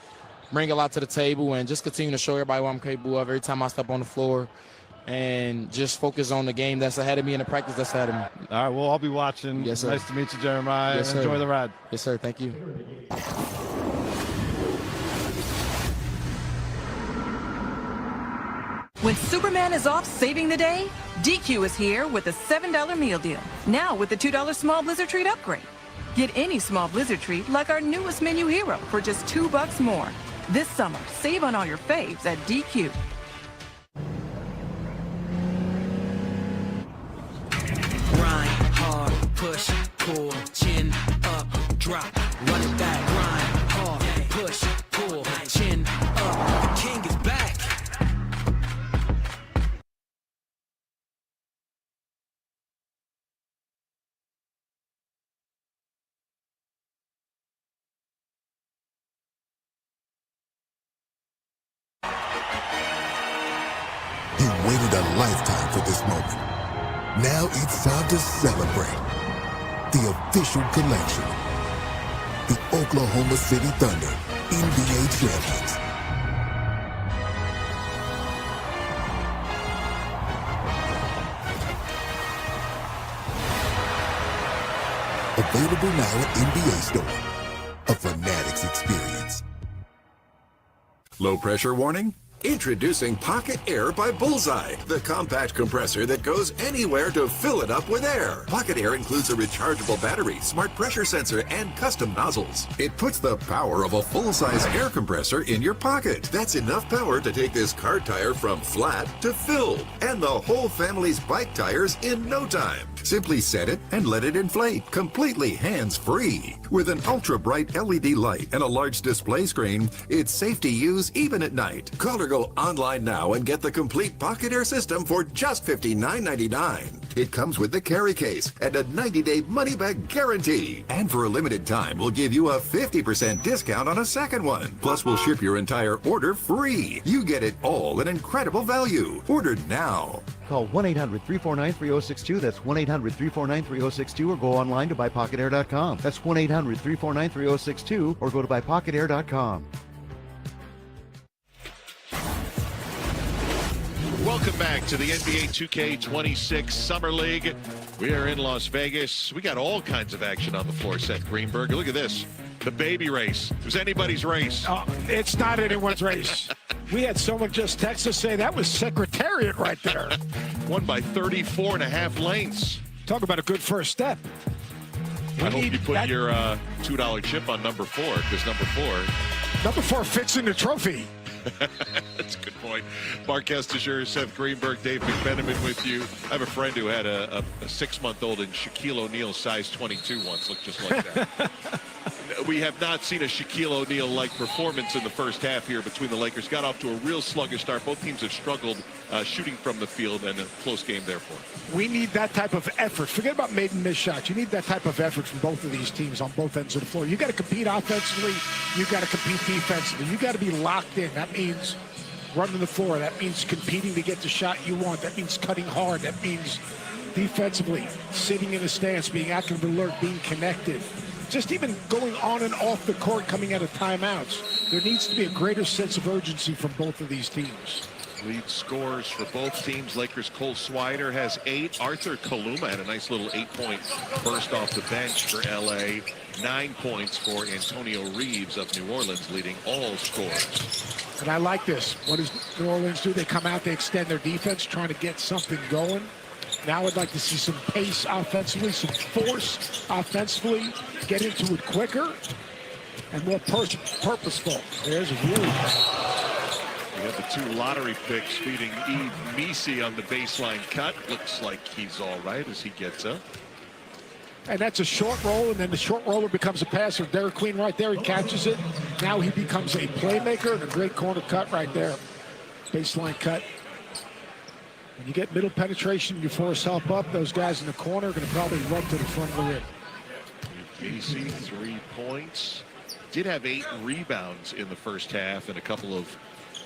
bring a lot to the table and just continue to show everybody what I'm capable of every time I step on the floor, and just focus on the game that's ahead of me and the practice that's ahead of me. All right, well, I'll be watching. Yes, sir. Nice to meet you, Jeremiah. Yes, sir. Enjoy the ride. Yes, sir. Thank you. When Superman is off saving the day, DQ is here with a $7 meal deal. Now with the $2 small Blizzard Treat upgrade. Get any small Blizzard Treat like our newest menu hero for just $2 more. This summer, save on all your faves at DQ. Grind hard, push, pull, chin up, drop, run it back. Grind hard, push, pull, chin up. King is back. He waited a lifetime for this moment. Now it's time to celebrate. The official collection. The Oklahoma City Thunder NBA champions. Available now at NBA Store. A Fanatics experience. Low pressure warning? Introducing Pocket Air by Bullseye, the compact compressor that goes anywhere to fill it up with air. Pocket Air includes a rechargeable battery, smart pressure sensor, and custom nozzles. It puts the power of a full-size air compressor in your pocket. That's enough power to take this car tire from flat to filled, and the whole family's bike tires in no time. Simply set it and let it inflate, completely hands-free. With an ultra-bright LED light and a large display screen, it's safe to use even at night. Call or go online now and get the complete Pocket Air system for just $59.99. It comes with the carry case and a 90-day money-back guarantee. And for a limited time, we'll give you a 50% discount on a second one. Plus, we'll ship your entire order free. You get it all at incredible value. Order now. Call 1-800-349-3062. That's 1-800-349-3062, or go online to buypocketair.com. That's 1-800-349-3062, or go to buypocketair.com. Welcome back to the NBA 2K26 Summer League. We are in Las Vegas. We got all kinds of action on the floor, Seth Greenberg. Look at this. The baby race. It was anybody's race. Oh, it's not anyone's race. We had someone just text us say that was Secretariat right there. Won by 34.5 lengths. Talk about a good first step. I hope you put your $2 chip on number 4, because number 4 fits in the trophy. That's a good point. Mark Estisher, Seth Greenberg, Dave McBenamin with you. I have a friend who had a 6-month-old in Shaquille O'Neal size 22 once. Looked just like that. We have not seen a Shaquille O'Neal-like performance in the first half here between the Lakers. Got off to a real sluggish start. Both teams have struggled shooting from the field, and a close game therefore. We need that type of effort. Forget about made and missed shots. You need that type of effort from both of these teams on both ends of the floor. You got to compete offensively. You got to compete defensively. You got to be locked in. That means running the floor. That means competing to get the shot you want. That means cutting hard. That means defensively sitting in a stance, being active, alert, being connected. Just even going on and off the court, coming out of timeouts. There needs to be a greater sense of urgency from both of these teams. Lead scores for both teams. Lakers' Cole Swider has 8. Arthur Kaluma had a nice little 8-point burst off the bench for L.A. 9 points for Antonio Reeves of New Orleans, leading all scores. And I like this. What does New Orleans do? They come out, they extend their defense, trying to get something going. Now I'd like to see some pace offensively, some force offensively, get into it quicker and more purposeful. There's a really... We have the 2 lottery picks feeding Eve Misi on the baseline cut. Looks like he's all right as he gets up. And that's a short roll, and then the short roller becomes a passer. Derek Queen right there, he catches it. Now he becomes a playmaker, and a great corner cut right there. Baseline cut. When you get middle penetration, you force help up. Those guys in the corner are going to probably run to the front of the rim. Casey, 3 points. Did have 8 rebounds in the first half and a couple of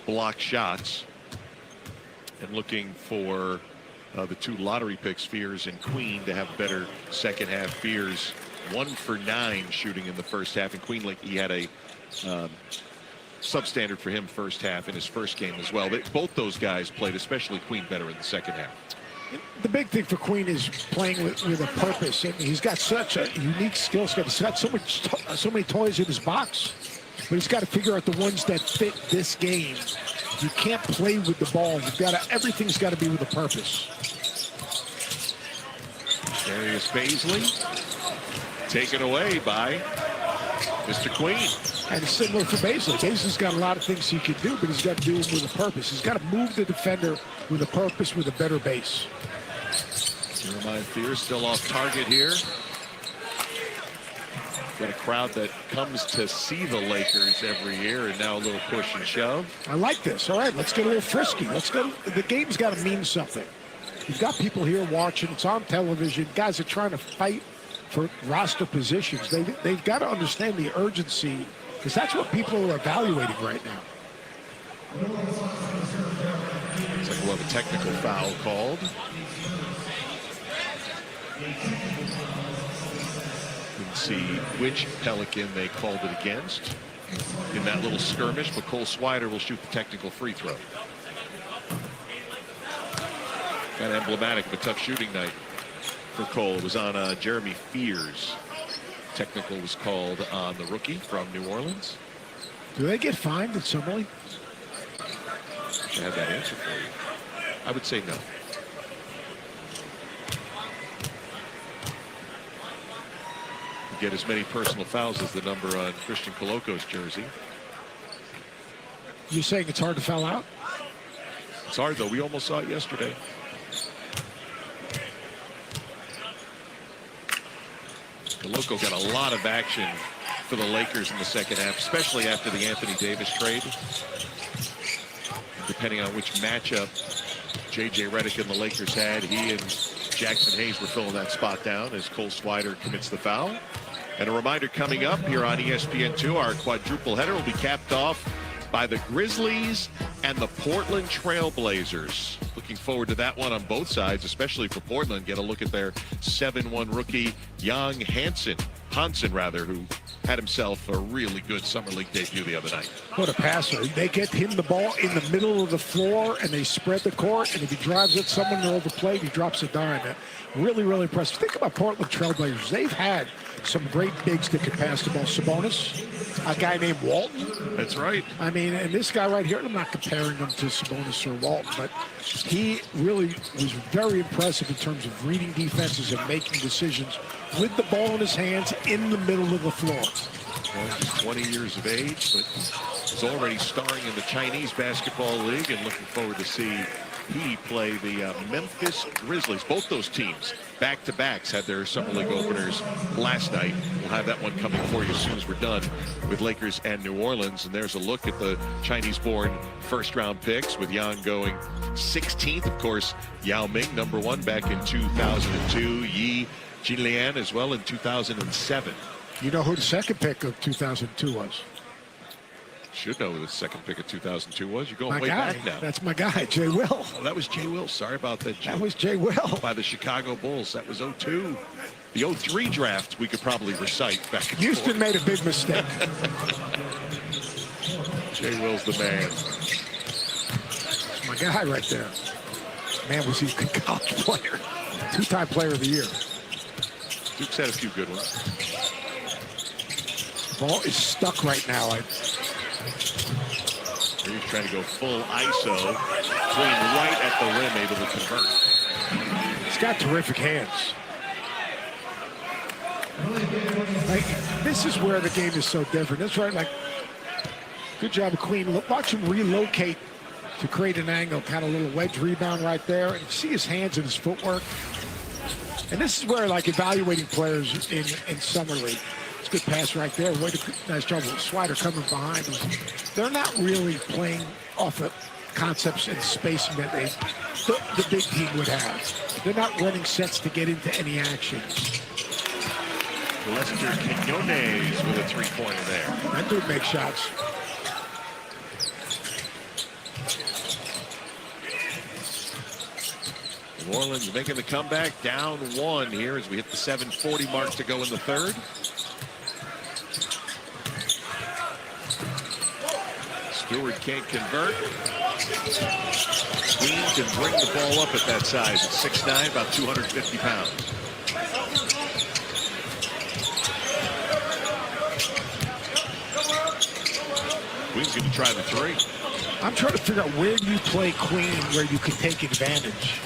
block shots. And looking for the 2 lottery picks, Fears and Queen, to have better second half. Fears 1 for 9 shooting in the first half, and Queen, like he had a substandard for him first half in his first game as well. Both those guys played, especially Queen, better in the second half. The big thing for Queen is playing with a purpose. And he's got such a unique skill set. He's got so many toys in his box, but he's got to figure out the ones that fit this game. You can't play with the ball. You've got to, everything's got to be with a purpose. Darius Baisley taken away by Mr. Queen. And it's similar for Baisley. Baisley's got a lot of things he can do, but he's got to do them with a purpose. He's got to move the defender with a purpose, with a better base. Jeremiah Fears still off target here. Got a crowd that comes to see the Lakers every year, and now a little push and shove. I like this. All right, let's get a little frisky. Let's go. The game's got to mean something. You've got people here watching. It's on television. Guys are trying to fight for roster positions. They've got to understand the urgency, because that's what people are evaluating right now. Looks like we'll have a technical foul called. You can see which Pelican they called it against in that little skirmish, but Cole Swider will shoot the technical free throw. Kind of emblematic of a tough shooting night for Cole. It was on Jeremy Fears. Technical was called on the rookie from New Orleans. Do they get fined in Summer League? wish I had that answer for you. I would say no. Get as many personal fouls as the number on Christian Coloco's jersey. You're saying it's hard to foul out? It's hard, though. We almost saw it yesterday. Coloco got a lot of action for the Lakers in the second half, especially after the Anthony Davis trade. Depending on which matchup J.J. Redick and the Lakers had, he and Jackson Hayes were filling that spot down as Cole Swider commits the foul. And a reminder coming up here on ESPN2, our quadruple header will be capped off by the Grizzlies and the Portland Trail Blazers. Looking forward to that one on both sides, especially for Portland. Get a look at their 7-1 rookie, Young Hansen, who had himself a really good summer league debut the other night. What a passer. They get him the ball in the middle of the floor, and they spread the court, and if he drives at someone over the plate, he drops a dime. Really, really impressive. Think about Portland Trail Blazers. They've had some great bigs that could pass the ball. Sabonis, a guy named Walton. That's right. I mean, and this guy right here, I'm not comparing him to Sabonis or Walton, but he really was very impressive in terms of reading defenses and making decisions with the ball in his hands in the middle of the floor. Well, he's 20 years of age, but he's already starring in the Chinese Basketball League, and looking forward to see he play the Memphis Grizzlies. Both those teams, back-to-backs, had their Summer League openers last night. We'll have that one coming for you as soon as we're done with Lakers and New Orleans. And there's a look at the Chinese-born first-round picks, with Yang going 16th. Of course, Yao Ming, number 1 back in 2002. Yi Jinlian as well in 2007. You know who the second pick of 2002 was? Should know who the second pick of 2002 was. You're going My way guy. back now. That's my guy, Jay Will. Oh, that was Jay Will. Sorry about that, Jay. That was Jay Will. By the Chicago Bulls. That was 02. The 03 draft we could probably recite back and Houston forth. made a big mistake. Jay Will's the man. My guy right there. Man, was he a good college player. 2-time player of the year. Duke's had a few good ones. Ball is stuck right now. He's trying to go full ISO. Clean right at the rim, able to convert. He's got terrific hands. Like, this is where the game is so different. That's right. Like, good job of Queen. Watch him relocate to create an angle. Kind of a little wedge rebound right there. And you see his hands and his footwork. And this is where, like, evaluating players in Summer League. It's a good pass right there. Nice job with Swider coming behind him. They're not really playing off of concepts and spacing that the big team would have. They're not running sets to get into any action. Lester Quinones with a three-pointer there. That dude makes shots. New Orleans making the comeback, down 1 here as we hit the 7:40 mark to go in the third. Stewart can't convert. Queen can bring the ball up at that size at 6'9", about 250 pounds. Queen's going to try the three. I'm trying to figure out where do you play Queen where you can take advantage.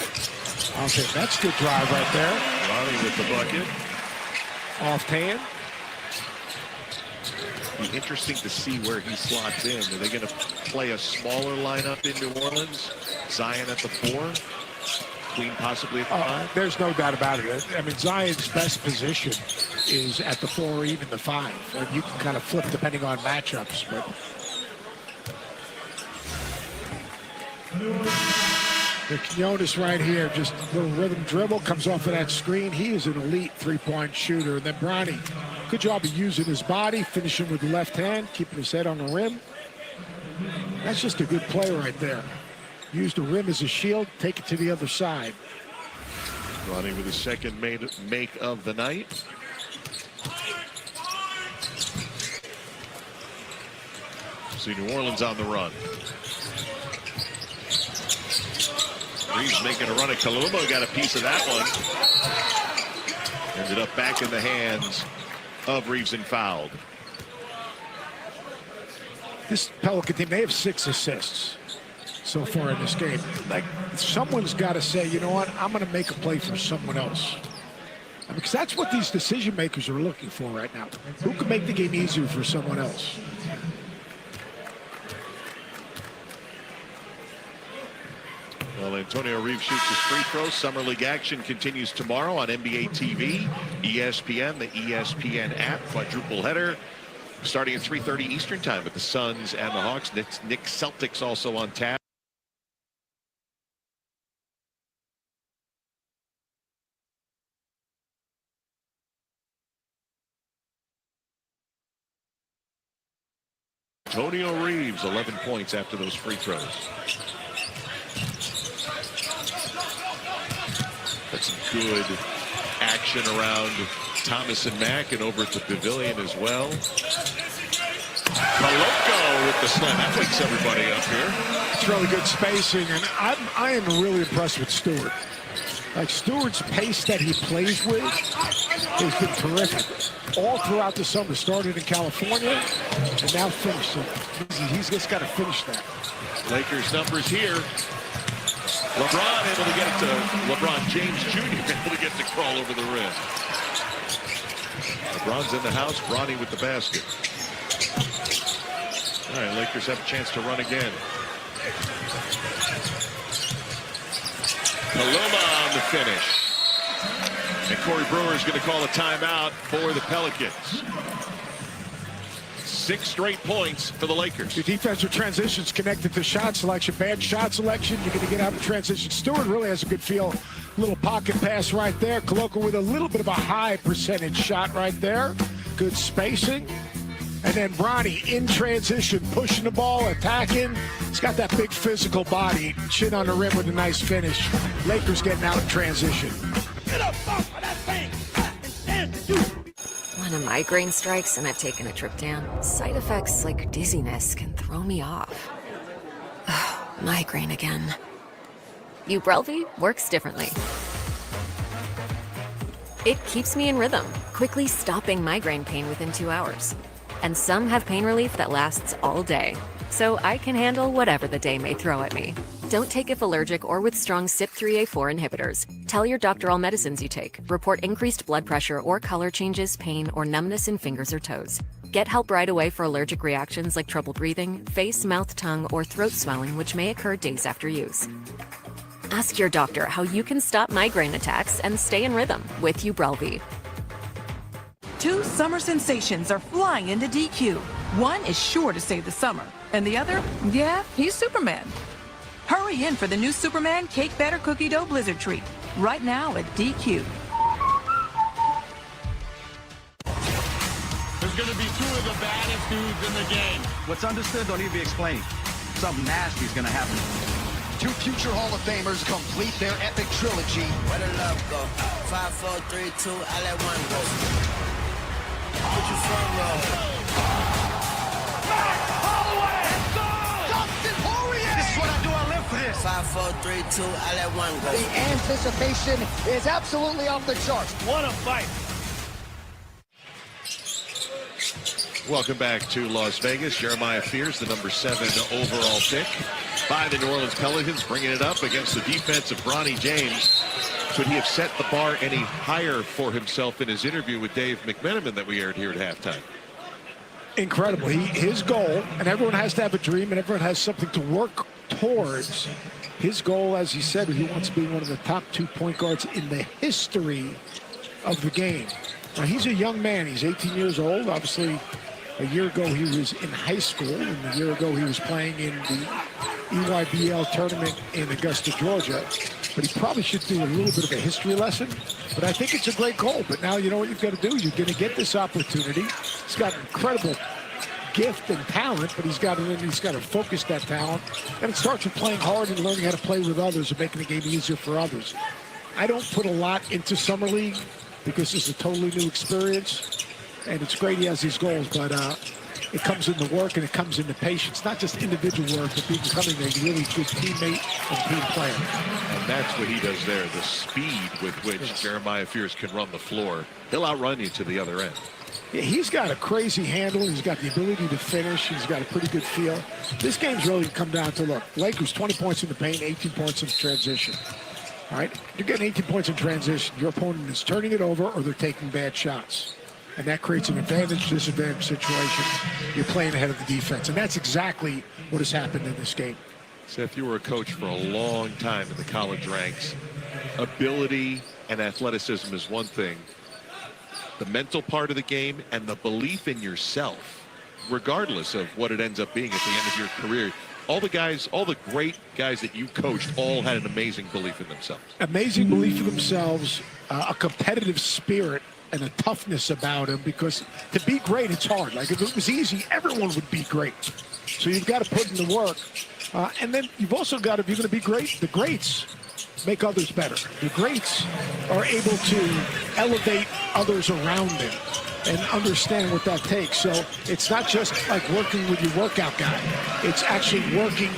Okay, that's a good drive right there. Bronny with the bucket. Off hand. Be interesting to see where he slots in. Are they going to play a smaller lineup in New Orleans? Zion at the 4, Queen possibly at the 5? There's no doubt about it. I mean, Zion's best position is at the 4 or even the 5. And you can kind of flip depending on matchups. But the Quinones right here, just a little rhythm dribble, comes off of that screen. He is an elite three-point shooter. And then Bronny, good job of using his body, finishing with the left hand, keeping his head on the rim. That's just a good play right there. Use the rim as a shield, take it to the other side. Bronny with his second make of the night. See New Orleans on the run. Reeves making a run at Kaluma, got a piece of that one. Ended up back in the hands of Reeves and fouled. This Pelican team, they have 6 assists. so far in this game. Like, someone's got to say, you know what, I'm going to make a play for someone else. Because that's what these decision makers are looking for right now. Who can make the game easier for someone else? Well, Antonio Reeves shoots his free throw. Summer League action continues tomorrow on NBA TV, ESPN, the ESPN app, quadruple header, starting at 3:30 Eastern time with the Suns and the Hawks. Knicks Celtics also on tap. Antonio Reeves, 11 points after those free throws. That's some good action around Thomas and Mack and over at the pavilion as well. Pelican with the slam. That wakes everybody up here. It's really good spacing, and I am really impressed with Stewart. Like, Stewart's pace that he plays with has been terrific. All throughout the summer, started in California, and now finished. So he's just got to finish that. Lakers numbers here. LeBron able to get it to LeBron James Jr. able to get the crawl over the rim. LeBron's in the house. Bronny with the basket. All right, Lakers have a chance to run again. Paloma on the finish. And Corey Brewer is going to call a timeout for the Pelicans. 6 straight points for the Lakers. Your defensive transitions connected to shot selection. Bad shot selection, you're going to get out of transition. Stewart really has a good feel. Little pocket pass right there. Koloko with a little bit of a high percentage shot right there. Good spacing. And then Bronny in transition, pushing the ball, attacking. He's got that big physical body. Chin on the rim with a nice finish. Lakers getting out of transition. Get up off of that thing and do. When a migraine strikes and I've taken a trip down, side effects like dizziness can throw me off. Oh, migraine again. Ubrelvy works differently. It keeps me in rhythm, quickly stopping migraine pain within 2 hours. And some have pain relief that lasts all day. So I can handle whatever the day may throw at me. Don't take if allergic or with strong CYP3A4 inhibitors. Tell your doctor all medicines you take. Report increased blood pressure or color changes, pain, or numbness in fingers or toes. Get help right away for allergic reactions like trouble breathing, face, mouth, tongue, or throat swelling, which may occur days after use. Ask your doctor how you can stop migraine attacks and stay in rhythm with Ubrelvy. 2 summer sensations are flying into DQ. One is sure to save the summer, and the other, yeah, he's Superman. Hurry in for the new Superman Cake Batter Cookie Dough Blizzard Treat, right now at DQ. There's going to be 2 of the baddest dudes in the game. What's understood don't need to be explained. Something nasty is going to happen. 2 future Hall of Famers complete their epic trilogy. Where the love go? 5, 4, 3, 2, I let one go. Put your front row. This is what I do, I live for this. 5, 4, 3, 2, I let one go. The anticipation is absolutely off the charts. What a fight. Welcome back to Las Vegas. Jeremiah Fears, the number 7 overall pick by the New Orleans Pelicans, bringing it up against the defense of Bronny James. Could he have set the bar any higher for himself in his interview with Dave McMenamin that we aired here at halftime? Incredible. His goal, and everyone has to have a dream and everyone has something to work towards. His goal, as he said, he wants to be one of the top 2 point guards in the history of the game. Now, he's a young man. He's 18 years old. Obviously, a year ago he was in high school, and a year ago he was playing in the EYBL tournament in Augusta, Georgia. But he probably should do a little bit of a history lesson. But I think it's a great goal. But now you know what you've got to do. You're going to get this opportunity. He's got incredible gift and talent, but he's got to focus that talent. And it starts with playing hard and learning how to play with others and making the game easier for others. I don't put a lot into Summer League because it's a totally new experience. And it's great he has these goals, but it comes in the work and it comes in the patience, not just individual work, but becoming a really good teammate and team player. And that's what he does there, the speed with which Jeremiah Fears can run the floor. He'll outrun you to the other end. Yeah, he's got a crazy handle. He's got the ability to finish. He's got a pretty good feel. This game's really come down to, look, Lakers 20 points in the paint, 18 points in transition. All right, you're getting 18 points in transition. Your opponent is turning it over or they're taking bad shots. And that creates an advantage-disadvantage situation. You're playing ahead of the defense. And that's exactly what has happened in this game. Seth, you were a coach for a long time in the college ranks. Ability and athleticism is one thing. The mental part of the game and the belief in yourself, regardless of what it ends up being at the end of your career. All the guys, all the great guys that you coached, all had an amazing belief in themselves. Amazing belief in themselves, a competitive spirit, and a toughness about them, because to be great, it's hard. Like, if it was easy, everyone would be great. So you've got to put in the work. And then you've also got, if you're going to be great, the greats make others better. The greats are able to elevate others around them and understand what that takes. So it's not just like working with your workout guy. It's actually working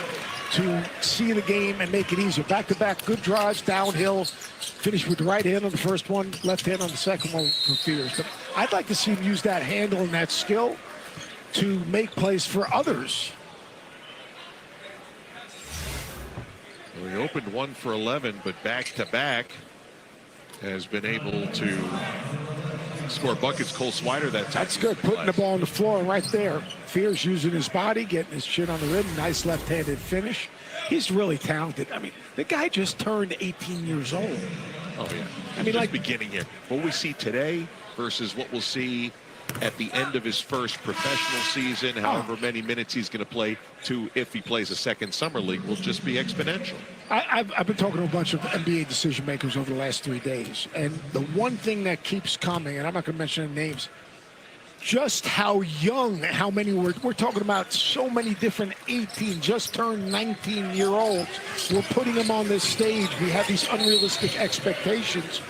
to see the game and make it easier. Back-to-back good drives, downhill, finish with the right hand on the first one, left hand on the second one for Fears. But I'd like to see him use that handle and that skill to make plays for others. Well, he opened 1 for 11, but back-to-back has been able to score buckets. Cole Swider that time. That's good, putting the ball on the floor right there. Fears using his body, getting his chin on the rim, nice left-handed finish. He's really talented. I mean, the guy just turned 18 years old. Oh, yeah. I mean, like beginning here. What we see today versus what we'll see at the end of his first professional season, however many minutes he's going to play, to if he plays a second summer league, will just be exponential. I've been talking to a bunch of NBA decision makers over the last 3 days, and the one thing that keeps coming, and I'm not going to mention any names, just how young, how many we're talking about, so many different 18, just turned 19-year-olds. We're putting them on this stage. We have these unrealistic expectations.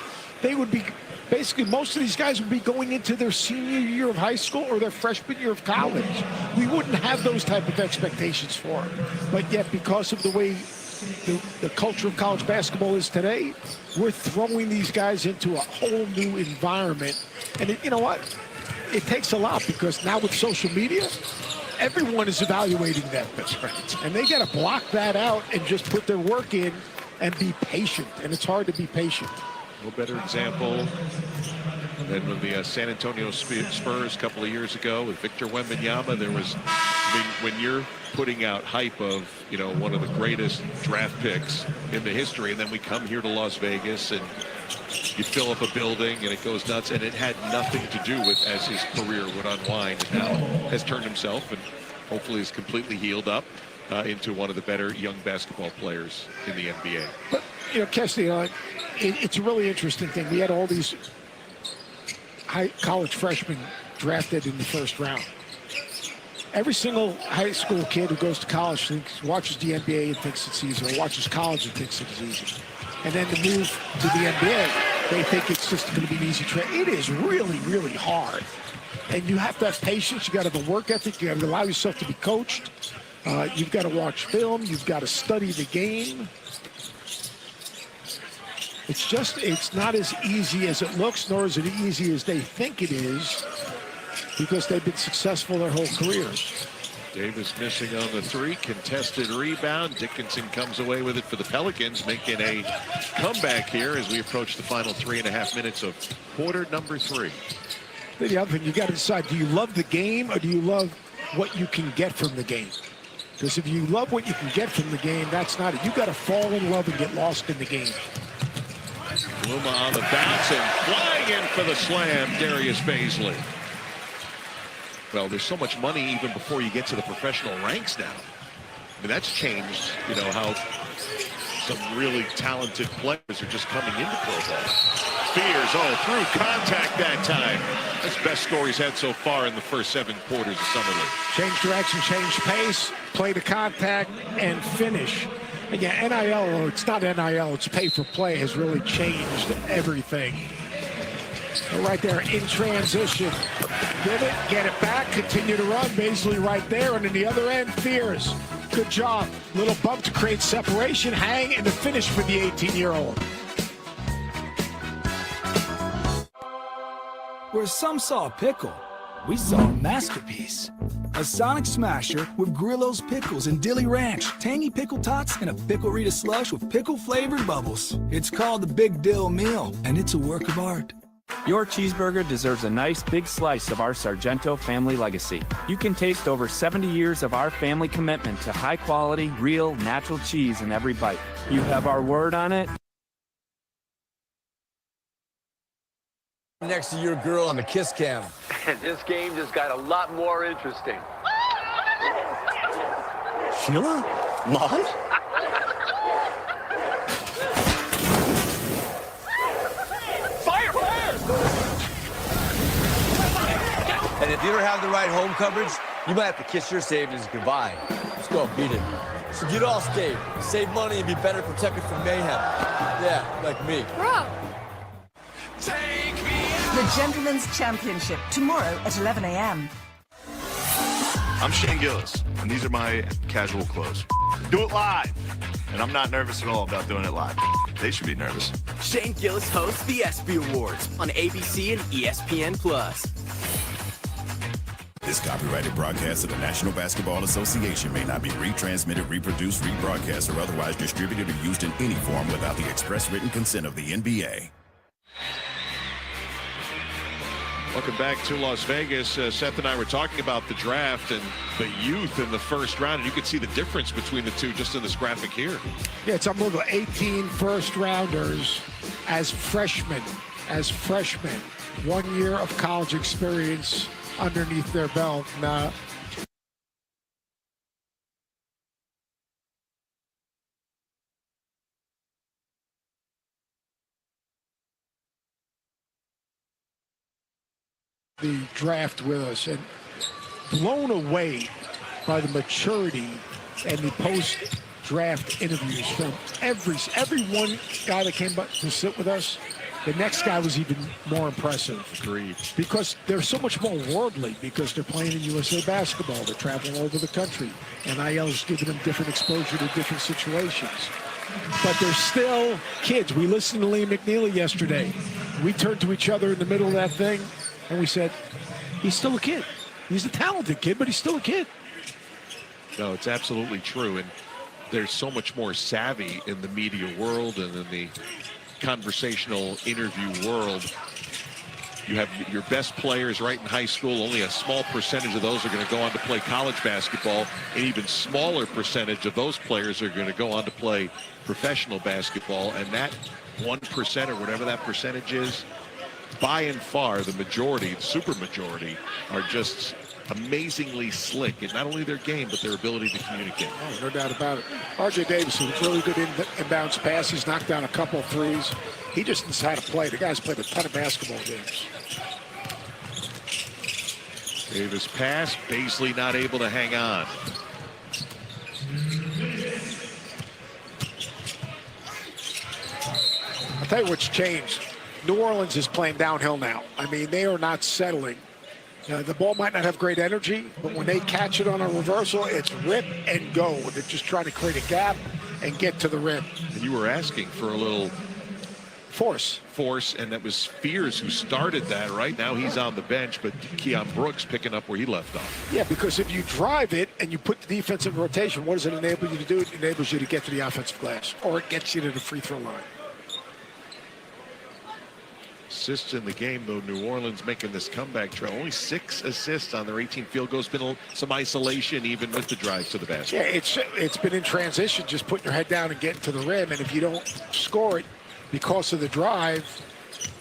They would be, basically, most of these guys would be going into their senior year of high school or their freshman year of college. We wouldn't have those type of expectations for them. But yet, because of the way the culture of college basketball is today, we're throwing these guys into a whole new environment. And you know what? It takes a lot, because now with social media, everyone is evaluating them. That's right. And they got to block that out and just put their work in and be patient. And it's hard to be patient. No better example than with the San Antonio Spurs a couple of years ago with Victor Wembanyama. There was, I mean, when you're putting out hype of, you know, one of the greatest draft picks in the history, and then we come here to Las Vegas and you fill up a building and it goes nuts, and it had nothing to do with as his career would unwind. And now has turned himself and hopefully is completely healed up into one of the better young basketball players in the NBA. But, you know, Kesty, it's a really interesting thing. We had all these college freshmen drafted in the first round. Every single high school kid who goes to college watches the NBA and thinks it's easy, or watches college and thinks it's easy. And then to move to the NBA, they think it's just going to be an easy trade. It is really, really hard. And you have to have patience. You got to have a work ethic. You got to allow yourself to be coached. You've got to watch film. You've got to study the game. It's not as easy as it looks, nor is it easy as they think it is, because they've been successful their whole careers. Davis missing on the three, contested rebound. Dickinson comes away with it for the Pelicans, making a comeback here as we approach the final 3.5 minutes of quarter number 3. The other thing, you got to decide, do you love the game or do you love what you can get from the game? Because if you love what you can get from the game, that's not it. You got to fall in love and get lost in the game. Luma on the bounce and flying in for the slam, Darius Baisley. Well, there's so much money even before you get to the professional ranks now. I mean, that's changed, you know, how some really talented players are just coming into pro ball. Fears, through contact that time. That's the best score he's had so far in the first 7 quarters of Summer League. Change direction, change pace, play to contact, and finish. Again, NIL, it's not NIL, it's pay for play, has really changed everything. Right there in transition. Give it, get it back, continue to run. Baisley right there, and in the other end, Fears. Good job. Little bump to create separation, hang, and the finish for the 18-year-old. Where some saw a pickle, we saw a masterpiece. A Sonic Smasher with Grillo's Pickles and Dilly Ranch, tangy pickle tots, and a Pickle Rita slush with pickle-flavored bubbles. It's called the Big Dill Meal, and it's a work of art. Your cheeseburger deserves a nice big slice of our Sargento family legacy. You can taste over 70 years of our family commitment to high-quality, real, natural cheese in every bite. You have our word on it. Next to your girl on the kiss cam. This game just got a lot more interesting. Sheila? Mom? And if you don't have the right home coverage, you might have to kiss your savings goodbye. Let's go, beat it. So get Allstate, save money, and be better protected from mayhem. Yeah, like me. Bro! The Gentlemen's Championship, tomorrow at 11 a.m. I'm Shane Gillis, and these are my casual clothes. Do it live! And I'm not nervous at all about doing it live. They should be nervous. Shane Gillis hosts the ESPY Awards on ABC and ESPN+. This copyrighted broadcast of the National Basketball Association may not be retransmitted, reproduced, rebroadcast, or otherwise distributed or used in any form without the express written consent of the NBA. Welcome back to Las Vegas. Seth and I were talking about the draft and the youth in the first round, and you can see the difference between the two just in this graphic here. Yeah, it's unbelievable. 18 first-rounders as freshmen. 1 year of college experience underneath their belt. Now, the draft with us and blown away by the maturity and the post-draft interviews from every one guy that came up to sit with us. The next guy was even more impressive. Agreed. Because they're so much more worldly because they're playing in USA basketball. They're traveling all over the country. NIL's giving them different exposure to different situations. But they're still kids. We listened to Liam McNeely yesterday. We turned to each other in the middle of that thing, and we said, he's still a kid. He's a talented kid, but he's still a kid. No, it's absolutely true. And there's so much more savvy in the media world and in the conversational interview world. You have your best players right in high school. Only a small percentage of those are going to go on to play college basketball. An even smaller percentage of those players are going to go on to play professional basketball. And that 1% or whatever that percentage is, by and far, the majority, the super majority, are just amazingly slick in not only their game, but their ability to communicate. Oh, no doubt about it. R.J. Davidson, really good inbounds pass. He's knocked down a couple of threes. He just knows how to play. The guy's played a ton of basketball games. Davis pass, Baisley not able to hang on. I'll tell you what's changed. New Orleans is playing downhill now. I mean, they are not settling. The ball might not have great energy, but when they catch it on a reversal, it's rip and go. They're just trying to create a gap and get to the rim. And you were asking for a little force, and that was Fears who started that. Right now he's on the bench, but Keon Brooks picking up where he left off. Yeah, because if you drive it and you put the defense in rotation, what does it enable you to do? It enables you to get to the offensive glass, or it gets you to the free throw line. Assists in the game, though. New Orleans making this comeback trail. Only 6 assists on their 18 field goals. Been some isolation even with the drives to the basket. Yeah, it's been in transition, just putting your head down and getting to the rim. And if you don't score it because of the drive,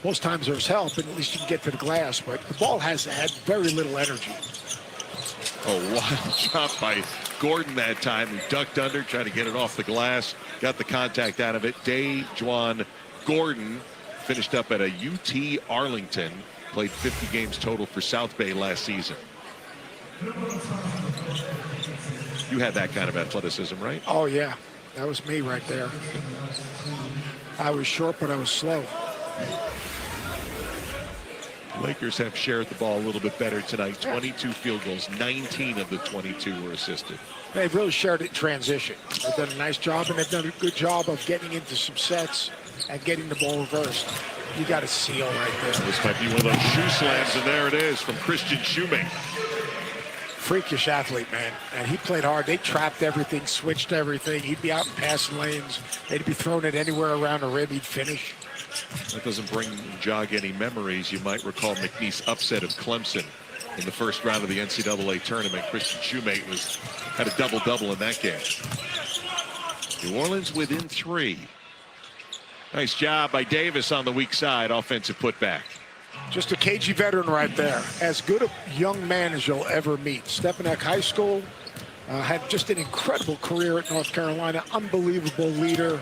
most times there's help, and at least you can get to the glass. But the ball has had very little energy. Oh, wild shot by Gordon that time. He ducked under, tried to get it off the glass, got the contact out of it. Dajuan Gordon finished up at a UT Arlington, played 50 games total for South Bay last season. You had that kind of athleticism, right? Oh, yeah. That was me right there. I was short, but I was slow. Lakers have shared the ball a little bit better tonight. 22 field goals, 19 of the 22 were assisted. They've really shared it in transition. They've done a nice job, and they've done a good job of getting into some sets and getting the ball reversed. You got a seal right there. This might be one of those shoe slams, and there it is from Christian Shoemate. Freakish athlete, man. And he played hard. They trapped everything, switched everything. He'd be out in passing lanes. They'd be throwing it anywhere around the rim. He'd finish. That doesn't jog any memories. You might recall McNeese upset of Clemson in the first round of the NCAA tournament. Christian Shoemate had a double-double in that game. New Orleans within 3. Nice job by Davis on the weak side. Offensive putback. Just a cagey veteran right there. As good a young man as you'll ever meet. Stepinac High School. Had just an incredible career at North Carolina. Unbelievable leader.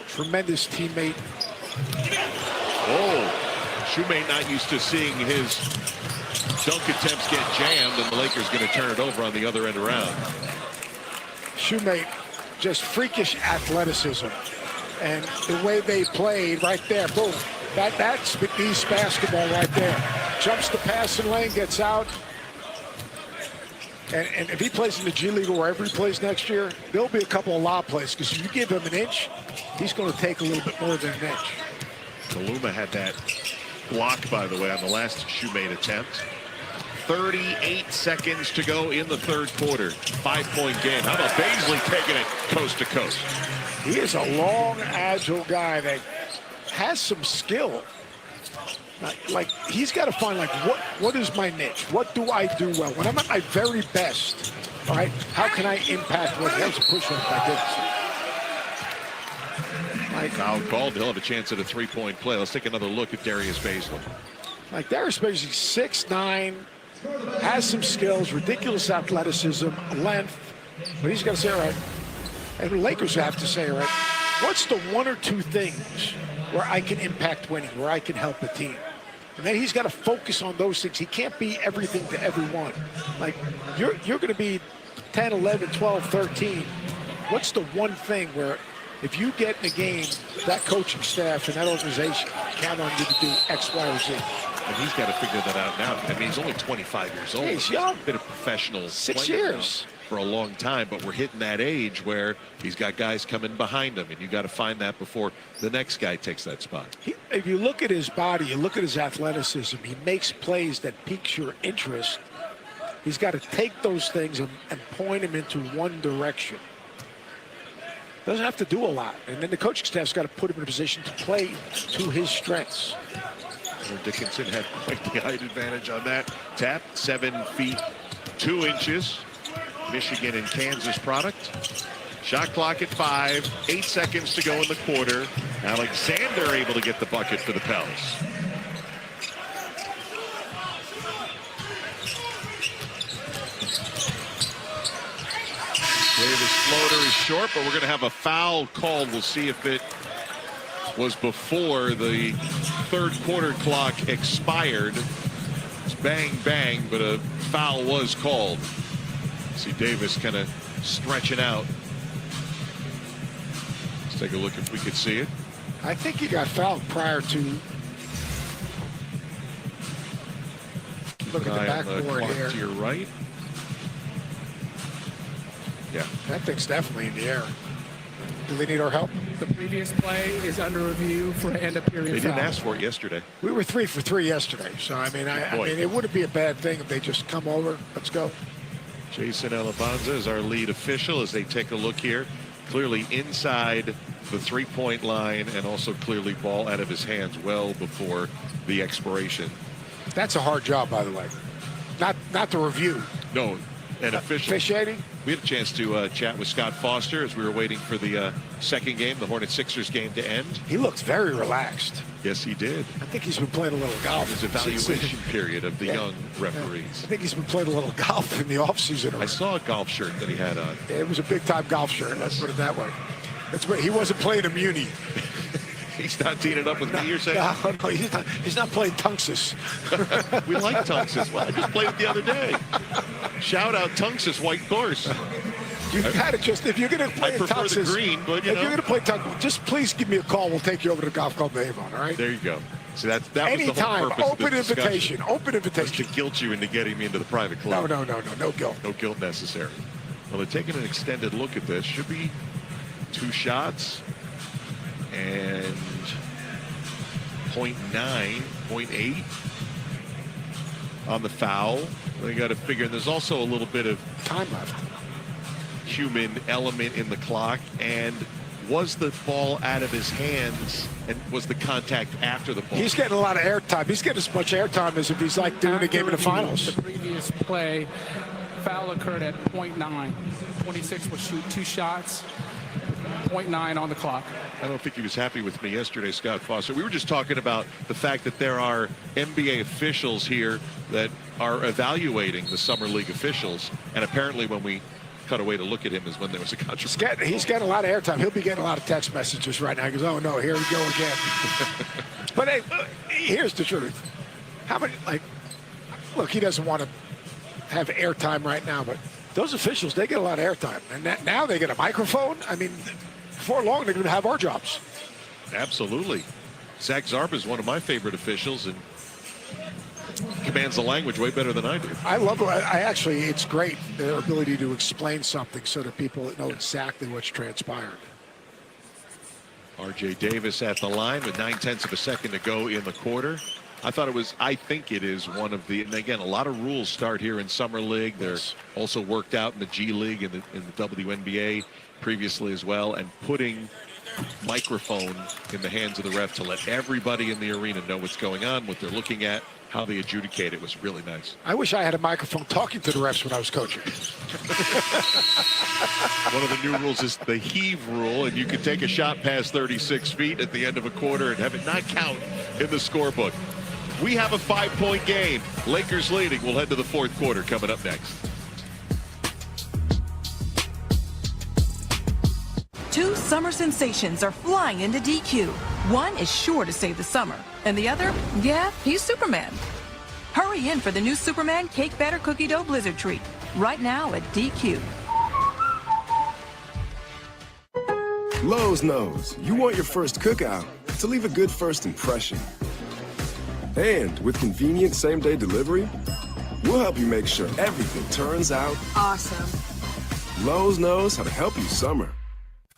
Tremendous teammate. Oh, Shoemate not used to seeing his dunk attempts get jammed, and the Lakers going to turn it over on the other end around. Shoemate, just freakish athleticism. And the way they played right there, boom. That's McNeese basketball right there. Jumps the passing lane, gets out. And if he plays in the G League or wherever he plays next year, there'll be a couple of lob plays, because if you give him an inch, he's going to take a little bit more than an inch. Kaluma had that block, by the way, on the last Shoemate attempt. 38 seconds to go in the third quarter. 5-point game. How about Baisley taking it coast to coast? He is a long, agile guy that has some skill. Like he's got to find, like, what is my niche? What do I do well? When I'm at my very best, all right, how can I impact what? That was a push-up by Dixon. Foul called. He'll have a chance at a 3-point play. Let's take another look at Darius Baisley. Like Darius Baisley, 6'9", has some skills, ridiculous athleticism, length, but he's got to say, all right, and the Lakers have to say, all right, what's the 1 or 2 things where I can impact winning, where I can help a team? And then he's got to focus on those things. He can't be everything to everyone. Like, you're going to be 10, 11, 12, 13. What's the one thing where if you get in a game, that coaching staff and that organization count on you to do X, Y, or Z? And he's got to figure that out now. I mean, he's only 25 years old. Yeah, he's young. Been a professional 6 years. For a long time, but we're hitting that age where he's got guys coming behind him, and you got to find that before the next guy takes that spot. If you look at his body, you look at his athleticism, he makes plays that piques your interest. He's got to take those things and point him into one direction. Doesn't have to do a lot, and then the coaching staff's got to put him in a position to play to his strengths. Dickinson had quite the height advantage on that tap. 7 feet 2 inches. Michigan and Kansas product. Shot clock at 5. 8 seconds to go in the quarter. Alexander able to get the bucket for the Pels. Davis' floater is short, but we're going to have a foul called. We'll see if it was before the third quarter clock expired. It's bang, bang, but a foul was called. See Davis kind of stretching out. Let's take a look if we could see it. I think he got fouled prior to. Look at the backboard here. To your right. Yeah. That thing's definitely in the air. Do they need our help? The previous play is under review for an end-of-period They foul. didn't ask for it yesterday. We were 3 for 3 yesterday, so I mean, I mean, it wouldn't be a bad thing if they just come over. Let's go. Jason Alabanza is our lead official as they take a look here. Clearly inside the 3-point line, and also clearly ball out of his hands well before the expiration. That's a hard job, by the way. Not the review. No, an official. Officiating? We had a chance to chat with Scott Foster as we were waiting for the second game, the Hornets-Sixers game, to end. He looked very relaxed. Yes, he did. I think he's been playing a little golf. His evaluation period of the young referees. I think he's been playing a little golf in the offseason. I saw a golf shirt that he had on. It was a big-time golf shirt. Let's put it that way. That's what he wasn't playing a muni. He's not teeing it up with me, you're saying? No, he's not playing Tunxus. We like Tunxus. Well, I just played it the other day. Shout out Tunxus white course. You got to just, if you're going to play I prefer Tunxus, the green, but you know. If you're going to play Tunxus, just please give me a call. We'll take you over to the golf club in Avon, all right? There you go. So that was the whole Anytime, purpose open of this invitation, open invitation. To guilt you into getting me into the private club. No guilt. No guilt necessary. Well, they're taking an extended look at this. Should be 2 shots. And 0.9, 0.8 on the foul. They got to figure. There's also a little bit of time left. Human element in the clock. And was the ball out of his hands, and was the contact after the ball? He's getting a lot of airtime. He's getting as much airtime as if he's like doing a game in the finals. The previous play, foul occurred at 0.9. 26 will shoot 2 shots, 0.9 on the clock. I don't think he was happy with me yesterday, Scott Foster. We were just talking about the fact that there are NBA officials here that are evaluating the Summer League officials, and apparently when we cut away to look at him is when there was a controversy. He's getting a lot of airtime. He'll be getting a lot of text messages right now. He goes, oh no, here we go again. But hey, here's the truth. How many, look, he doesn't want to have airtime right now, but those officials, they get a lot of airtime. And now they get a microphone. I mean, before long, they're going to have our jobs. Absolutely. Zach Zarb is one of my favorite officials, and commands the language way better than I do. I love it. It's great, their ability to explain something so that people know exactly what's transpired. R.J. Davis at the line with 9/10 of a second to go in the quarter. I think it is one of the, and again, a lot of rules start here in Summer League. They're also worked out in the G League and in the WNBA previously as well, and putting microphone in the hands of the ref to let everybody in the arena know what's going on, what they're looking at, how they adjudicate it was really nice. I wish I had a microphone talking to the refs when I was coaching. One of the new rules is the heave rule, and you can take a shot past 36 feet at the end of a quarter and have it not count in the scorebook. We have a 5-point game. Lakers leading. We'll head to the fourth quarter coming up next. Two summer sensations are flying into DQ. One is sure to save the summer, and the other, yeah, he's Superman. Hurry in for the new Superman Cake Batter Cookie Dough Blizzard Treat, right now at DQ. Lowe's knows you want your first cookout to leave a good first impression. And with convenient same-day delivery, we'll help you make sure everything turns out Awesome. Lowe's knows how to help you summer.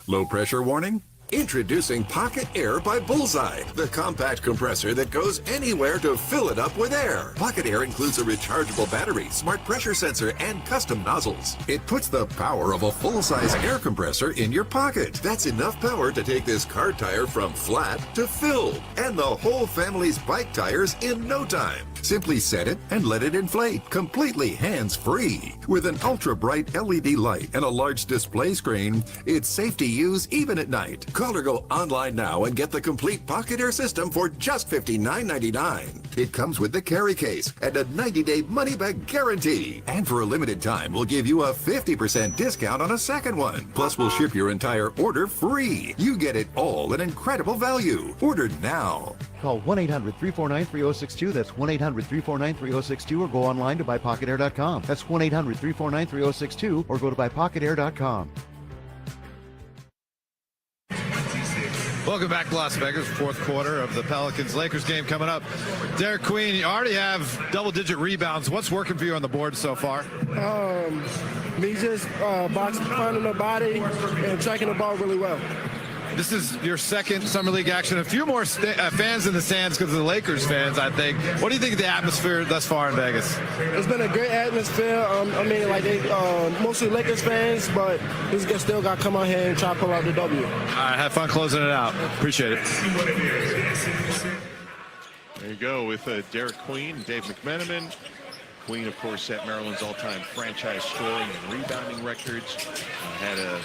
Low pressure warning? Introducing Pocket Air by Bullseye, the compact compressor that goes anywhere to fill it up with air. Pocket Air includes a rechargeable battery, smart pressure sensor, and custom nozzles. It puts the power of a full-size air compressor in your pocket. That's enough power to take this car tire from flat to filled, and the whole family's bike tires in no time. Simply set it and let it inflate, completely hands-free. With an ultra-bright LED light and a large display screen, it's safe to use even at night. Call or go online now and get the complete Pocket Air system for just $59.99. It comes with the carry case and a 90-day money-back guarantee. And for a limited time, we'll give you a 50% discount on a second one. Plus, we'll ship your entire order free. You get it all at incredible value. Order now. Call 1-800-349-3062. That's 1-800-349-3062, or go online to buypocketair.com. That's 1-800-349-3062, or go to buypocketair.com. Welcome back to Las Vegas, fourth quarter of the Pelicans-Lakers game coming up. Derek Queen, you already have double-digit rebounds. What's working for you on the board so far? Me just finding the body and tracking the ball really well. This is your second Summer League action. A few more fans in the stands because of the Lakers fans, I think. What do you think of the atmosphere thus far in Vegas? It's been a great atmosphere. They mostly Lakers fans, but we still got to come out here and try to pull out the W. All right, have fun closing it out. Appreciate it. There you go with Derek Queen, Dave McMenamin. Queen, of course, set Maryland's all-time franchise scoring and rebounding records. Had a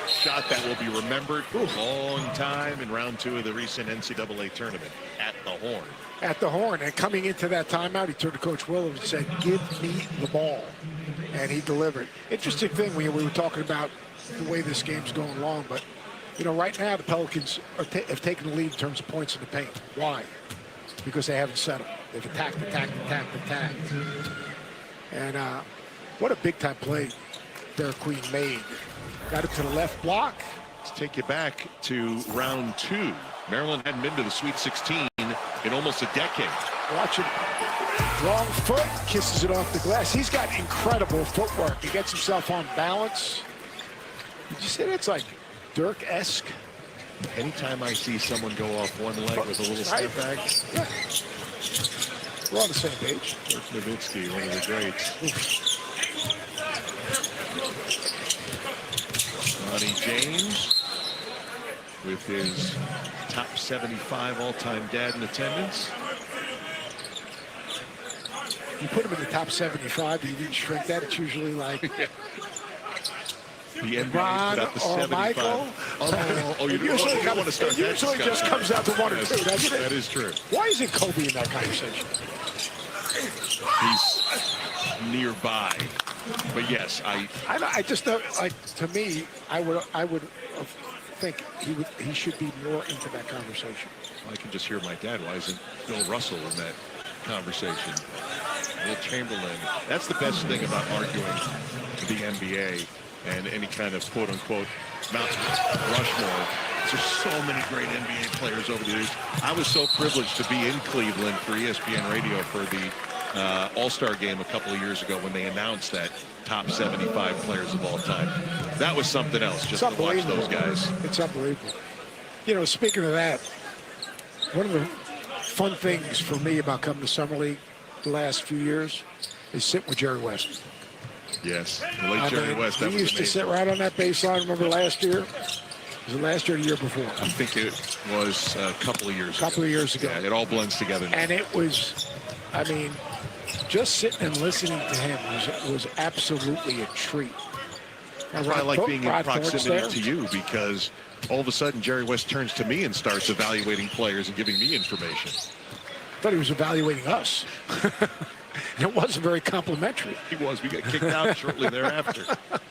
shot that will be remembered for a long time in round 2 of the recent NCAA tournament at the Horn. At the Horn, and coming into that timeout, he turned to Coach Williams and said, "Give me the ball," and he delivered. Interesting thing, we were talking about the way this game's going along, but right now the Pelicans have taken the lead in terms of points in the paint. Why? Because they haven't settled. They've attacked. And what a big-time play Derek Queen made. Got it to the left block. Let's take you back to round 2. Maryland hadn't been to the Sweet 16 in almost a decade. Watch him. Wrong foot, kisses it off the glass. He's got incredible footwork. He gets himself on balance. Did you say that's like Dirk-esque? Anytime I see someone go off one leg with a little step back, we're on the same page. Dirk Nowitzki, one of the greats. Bronny James with his top 75 all-time dad in attendance. You put him in the top 75, you didn't shrink that. It's usually like the NBA Ron put out the or 75. Michael. You usually don't want to start it usually that just comes out to one or Yes, two, doesn't it? That is true. Why isn't Kobe in that conversation? He's nearby. But yes, I just don't, like, to me, I would think he should be more into that conversation. I can just hear my dad. Why isn't Bill Russell in that conversation? Will Chamberlain. That's the best thing about arguing the NBA and any kind of quote-unquote Mount Rushmore. There's so many great NBA players over the years. I was so privileged to be in Cleveland for ESPN Radio for the All-Star game a couple of years ago when they announced that top 75 players of all time. That was something else, just to watch those guys. It's unbelievable. You know, speaking of that, one of the fun things for me about coming to Summer League the last few years is sitting with Jerry West. Yes, the late Jerry West. That he used to sit right on that baseline. Remember last year? Was it last year or the year before? I think it was a couple of years ago. A couple of years ago. Yeah, it all blends together now. And it was, I mean, just sitting and listening to him was absolutely a treat. That's why I like being in proximity to you, because all of a sudden Jerry West turns to me and starts evaluating players and giving me information. I thought he was evaluating us. And it wasn't very complimentary. He was. We got kicked out shortly thereafter.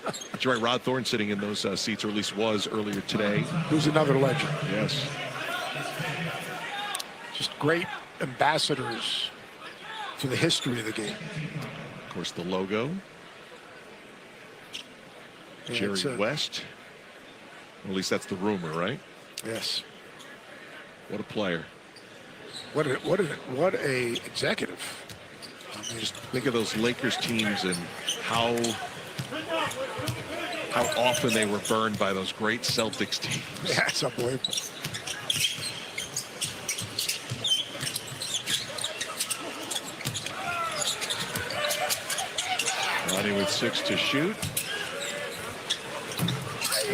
That's right. Rod Thorne sitting in those seats, or at least was earlier today. Who's another legend. Yes. Just great ambassadors for the history of the game. Of course, the logo. Yeah, Jerry West. Well, at least that's the rumor, right? Yes. What a player. What a executive. I mean, just think of those Lakers teams and how often they were burned by those great Celtics teams. Yeah, it's unbelievable. Bronny with 6 to shoot.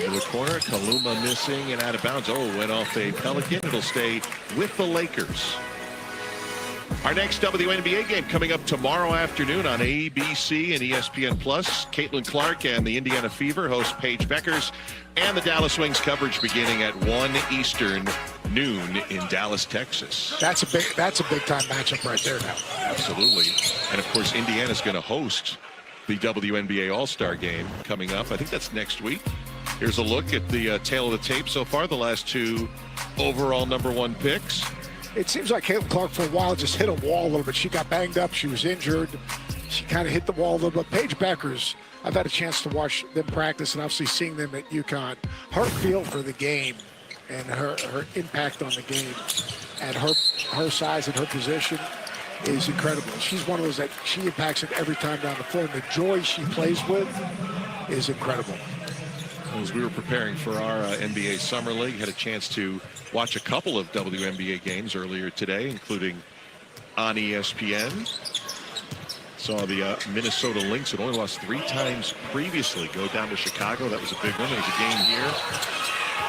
In the corner, Kaluma missing and out of bounds. Oh, went off a Pelican. It'll stay with the Lakers. Our next WNBA game coming up tomorrow afternoon on ABC and ESPN+. Caitlin Clark and the Indiana Fever host Paige Beckers, and the Dallas Wings coverage beginning at 1 Eastern, noon in Dallas, Texas. That's a big time matchup right there now. Absolutely. And of course, Indiana's going to host the WNBA All-Star game coming up. I think that's next week. Here's a look at the tail of the tape so far, the last 2 overall #1 picks. It seems like Caitlin Clark for a while just hit a wall a little bit. She got banged up. She was injured. She kind of hit the wall a little bit. Paige Beckers, I've had a chance to watch them practice and obviously seeing them at UConn. Her feel for the game and her impact on the game at her size and her position is incredible. She's one of those that she impacts it every time down the floor. And the joy she plays with is incredible. As we were preparing for our NBA Summer League, had a chance to watch a couple of WNBA games earlier today, including on ESPN. Saw the Minnesota Lynx, had only lost 3 times previously, go down to Chicago. That was a big one. There's a game here.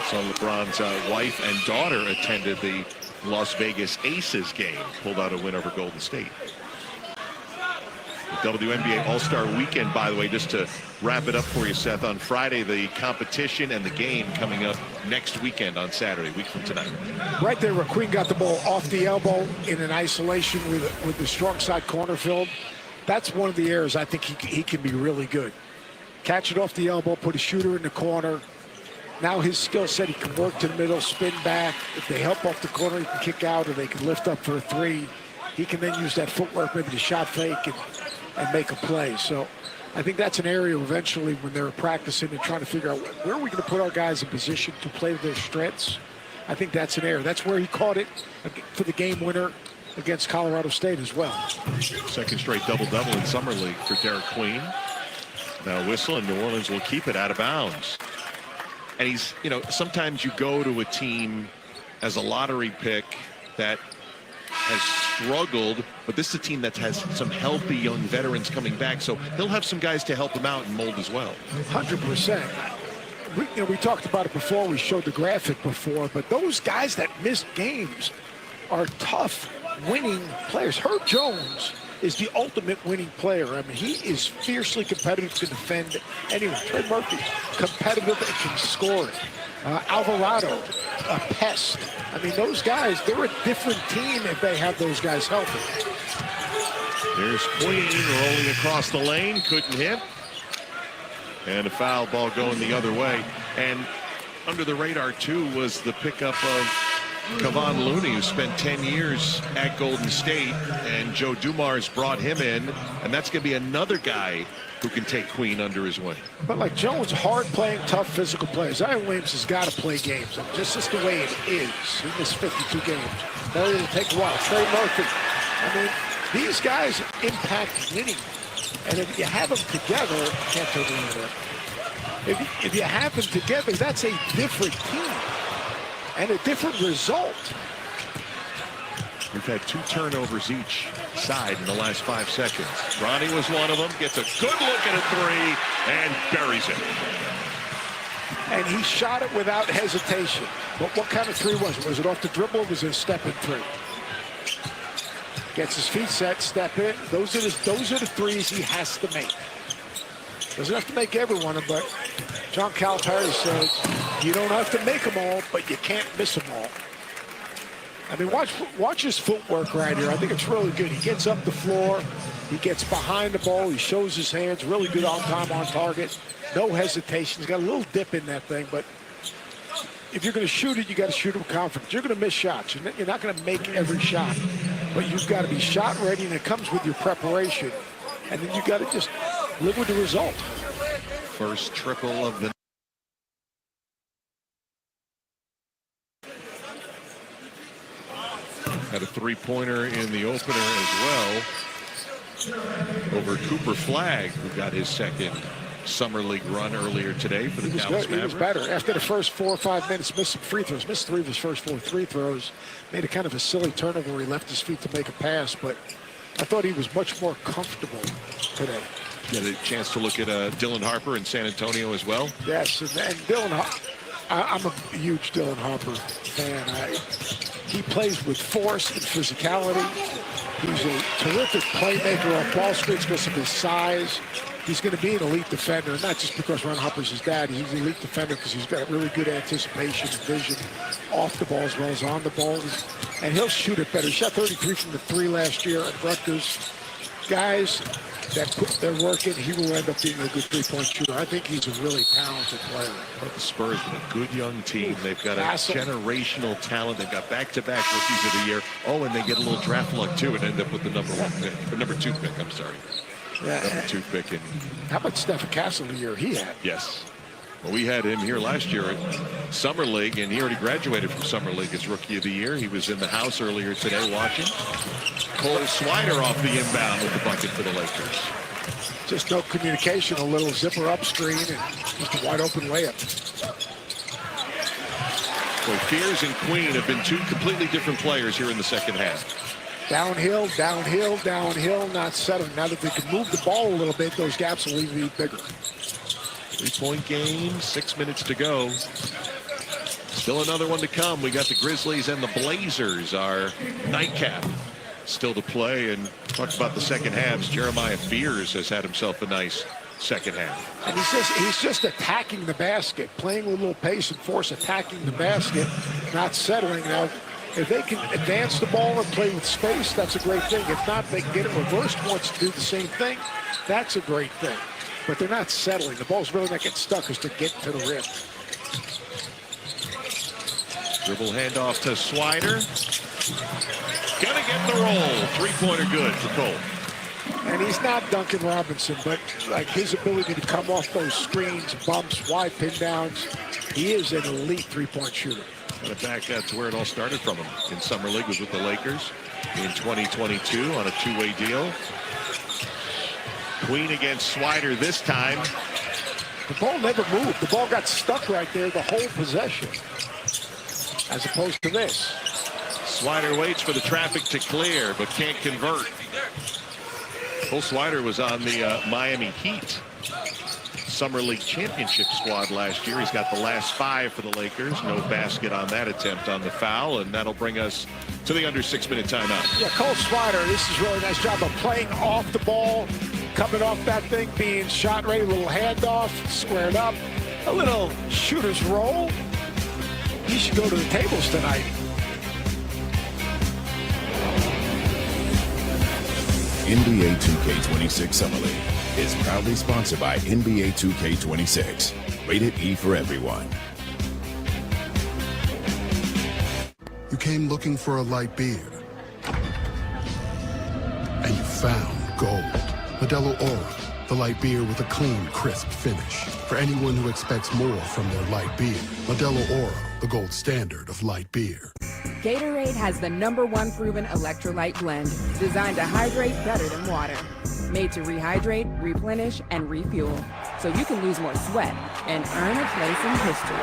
Saw LeBron's wife and daughter attended the Las Vegas Aces game, pulled out a win over Golden State. The WNBA All-Star Weekend, by the way, just to wrap it up for you, Seth, on Friday, the competition and the game coming up next weekend on Saturday, week from tonight. Right there where Queen got the ball off the elbow in an isolation with the strong side corner filled. That's one of the areas I think he can be really good. Catch it off the elbow, put a shooter in the corner. Now his skill set, he can work to the middle, spin back. If they help off the corner, he can kick out, or they can lift up for a 3. He can then use that footwork, maybe to shot fake and make a play. So I think that's an area eventually when they're practicing and trying to figure out where are we going to put our guys in position to play their strengths. I think that's an area. That's where he caught it for the game winner against Colorado State as well. Second straight double-double in Summer League for Derek Queen. Now whistle, and New Orleans will keep it out of bounds. And he's, you know, sometimes you go to a team as a lottery pick that has struggled, but this is a team that has some healthy young veterans coming back, so he'll have some guys to help him out and mold as well. 100%. We talked about it before. We showed the graphic before, but those guys that missed games are tough, winning players. Herb Jones is the ultimate winning player. I mean, he is fiercely competitive, can defend anyone. Trey Murphy, competitive and can score it. Alvarado, a pest. I mean, those guys, they're a different team if they have those guys healthy. There's Queen rolling across the lane, couldn't hit. And a foul ball going the other way. And under the radar, too, was the pickup of Kevon Looney, who spent 10 years at Golden State, and Joe Dumars brought him in, and that's going to be another guy who can take Queen under his wing. But like Jones, hard-playing, tough physical players. Zion Williams has got to play games. And just the way it is. He missed 52 games. Now it'll take a while. Trey Murphy. I mean, these guys impact winning. And if you have them together, can't turn it over. If you have them together, that's a different team and a different result. We've had 2 turnovers each side in the last 5 seconds. Bronny was one of them, gets a good look at a 3 and buries it. And he shot it without hesitation. But what kind of 3 was it? Was it off the dribble or was it a step in 3? Gets his feet set, step in. Those are the 3s he has to make. Doesn't have to make every one of them, but John Calipari says you don't have to make them all, but you can't miss them all. I mean, watch his footwork right here. I think it's really good. He gets up the floor. He gets behind the ball. He shows his hands. Really good on time, on target. No hesitation. He's got a little dip in that thing, but if you're going to shoot it, you got to shoot it with confidence. You're going to miss shots. You're not going to make every shot, but you've got to be shot ready, and it comes with your preparation. And then you got to just live with the result. First triple of the had a 3-pointer in the opener as well over Cooper Flagg, who got his second Summer League run earlier today for the Dallas Mavericks. He was better. After the first 4 or 5 minutes, missed some free throws. Missed 3 of his first 4 free throws. Made a kind of a silly turnover where he left his feet to make a pass, but I thought he was much more comfortable today. You had a chance to look at Dylan Harper in San Antonio as well. Yes, and Dylan Harper. I'm a huge Dylan Harper fan. He plays with force and physicality. He's a terrific playmaker off ball screens because of his size. He's going to be an elite defender, not just because Ron Harper's his dad. He's an elite defender because he's got really good anticipation and vision off the ball as well as on the ball. And he'll shoot it better. He shot 33 from the 3 last year at Rutgers. Guys that put their work in, he will end up being a good 3-point shooter. I think he's a really talented player. But the Spurs with a good young team. They've got a generational talent. They've got back-to-back rookies of the year. Oh, and they get a little draft luck too and end up with the number 1 pick, or number 2 pick. I'm sorry. Yeah. Number 2 pick. And how about Stephen Castle the year he had? Yes. Well, we had him here last year at Summer League, and he already graduated from Summer League as Rookie of the Year. He was in the house earlier today watching. Cole Swider off the inbound with the bucket for the Lakers. Just no communication, a little zipper up screen, and just a wide open layup. So Fears and Queen have been 2 completely different players here in the second half. Downhill, downhill, downhill, not settling. Now that they can move the ball a little bit, those gaps will even be bigger. 3-point game, 6 minutes to go. Still another one to come. We got the Grizzlies and the Blazers, our nightcap still to play. And talk about the second halves. Jeremiah Fears has had himself a nice second half. And he's just attacking the basket, playing with a little pace and force, attacking the basket, not settling. Now, if they can advance the ball and play with space, that's a great thing. If not, they can get it reversed once to do the same thing. That's a great thing. But they're not settling. The ball's really not getting stuck as to get to the rim. Dribble handoff to Swider. Gonna get the roll. 3-pointer good for Cole. And he's not Duncan Robinson, but like his ability to come off those screens, bumps, wide pin downs, he is an elite 3-point shooter. Got to back that to where it all started from him. In Summer League was with the Lakers in 2022 on a 2-way deal. Queen against Swider this time. The ball never moved. The ball got stuck right there the whole possession, as opposed to this. Swider waits for the traffic to clear, but can't convert. Cole Swider was on the Miami Heat Summer League Championship squad last year. He's got the last 5 for the Lakers. No basket on that attempt on the foul, and that'll bring us to the under 6-minute timeout. Yeah, Cole Swider, this is a really nice job of playing off the ball, coming off that thing, being shot ready, a little handoff, squared up, a little shooter's roll. He should go to the tables tonight. NBA 2K26 Summer League is proudly sponsored by NBA 2K26. Rated E for everyone. You came looking for a light beer. And you found gold. Modelo Oro, the light beer with a clean, crisp finish. For anyone who expects more from their light beer. Modelo Oro, the gold standard of light beer. Gatorade has the #1 proven electrolyte blend, designed to hydrate better than water. Made to rehydrate, replenish, and refuel, so you can lose more sweat and earn a place in history.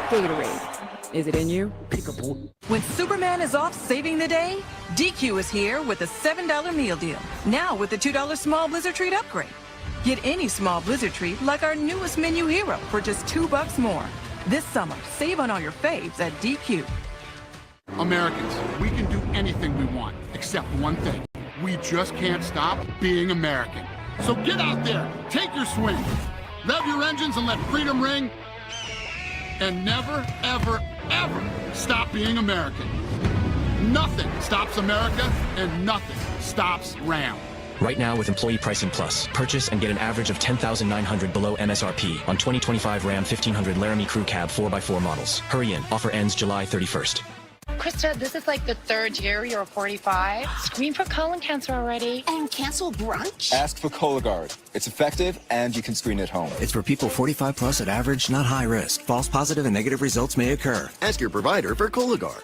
Gatorade. Is it in you? Peekaboo. When Superman is off saving the day, DQ is here with a $7 meal deal. Now with the $2 small Blizzard Treat upgrade. Get any small Blizzard Treat like our newest menu hero for just $2 more. This summer, save on all your faves at DQ. Americans, we can do anything we want, except one thing. We just can't stop being American. So get out there, take your swing, rev your engines and let freedom ring, and never, ever, ever stop being American. Nothing stops America, and nothing stops Ram. Right now with Employee Pricing Plus, purchase and get an average of $10,900 below MSRP on 2025 Ram 1500 Laramie Crew Cab 4x4 models. Hurry in. Offer ends July 31st. Krista, this is like the 3rd year you're 45. Screen for colon cancer already. And cancel brunch? Ask for Cologuard. It's effective and you can screen at home. It's for people 45 plus at average, not high risk. False positive and negative results may occur. Ask your provider for Cologuard.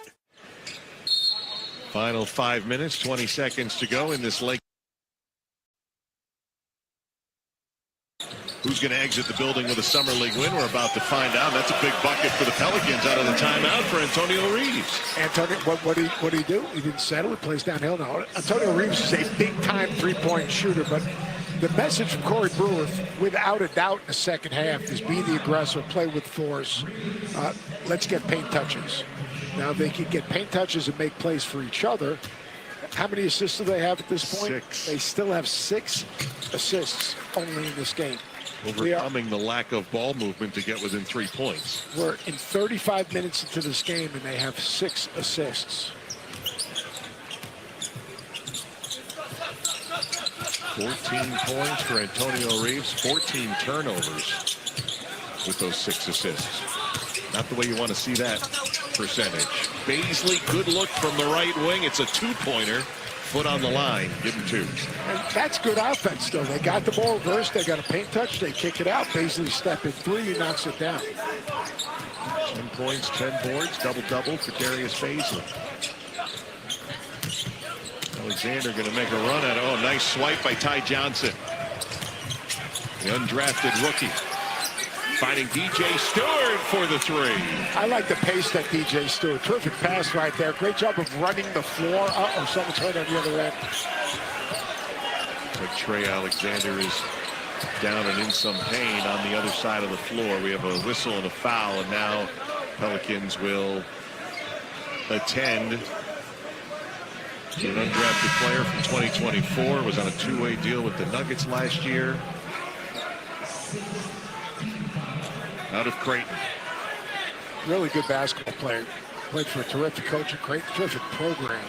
Final 5 minutes, 20 seconds to go in this Lake. Who's going to exit the building with a Summer League win? We're about to find out. That's a big bucket for the Pelicans out of the timeout for Antonio Reeves. Antonio, what did he do? He didn't settle. He plays downhill now. Antonio Reeves is a big-time three-point shooter, but the message from Corey Brewer, without a doubt in the second half, is be the aggressor, play with force. Let's get paint touches. Now, they can get paint touches and make plays for each other. How many assists do they have at this point? 6. They still have 6 assists only in this game. Overcoming the lack of ball movement to get within 3 points. We're in 35 minutes into this game, and they have 6 assists. 14 points for Antonio Reeves, 14 turnovers with those 6 assists. Not the way you want to see that percentage. Baisley, good look from the right wing. It's a 2-pointer. Foot on the line, give him 2. And that's good offense, though. They got the ball reversed. They got a paint touch. They kick it out. Baisley step in 3. He knocks it down. 10 points, 10 boards, double-double for Darius Baisley. Alexander going to make a run at it. Oh, nice swipe by Ty Johnson. The undrafted rookie. Finding DJ Stewart for the 3. I like the pace that DJ Stewart. Terrific pass right there. Great job of running the floor. Uh-oh, someone's hurt on the other end. Like Trey Alexander is down and in some pain on the other side of the floor. We have a whistle and a foul, and now Pelicans will attend to an undrafted player from 2024. Was on a 2-way deal with the Nuggets last year. Out of Creighton. Really good basketball player. Played for a terrific coach and terrific program.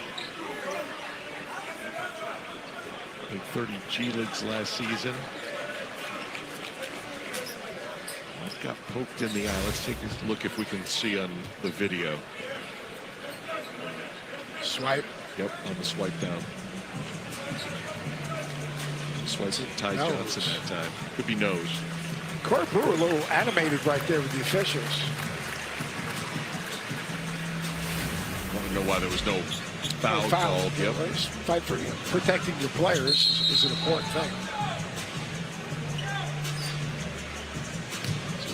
Played 30 G Leagues last season. Got poked in the eye. Let's take a look if we can see on the video. Swipe. Yep, on the swipe down. Swipe at Ty Johnson that time. Could be nose. Corey Brewer a little animated right there with the officials. I want to know why there was no foul called. Yep. Fight for protecting your players is an important thing.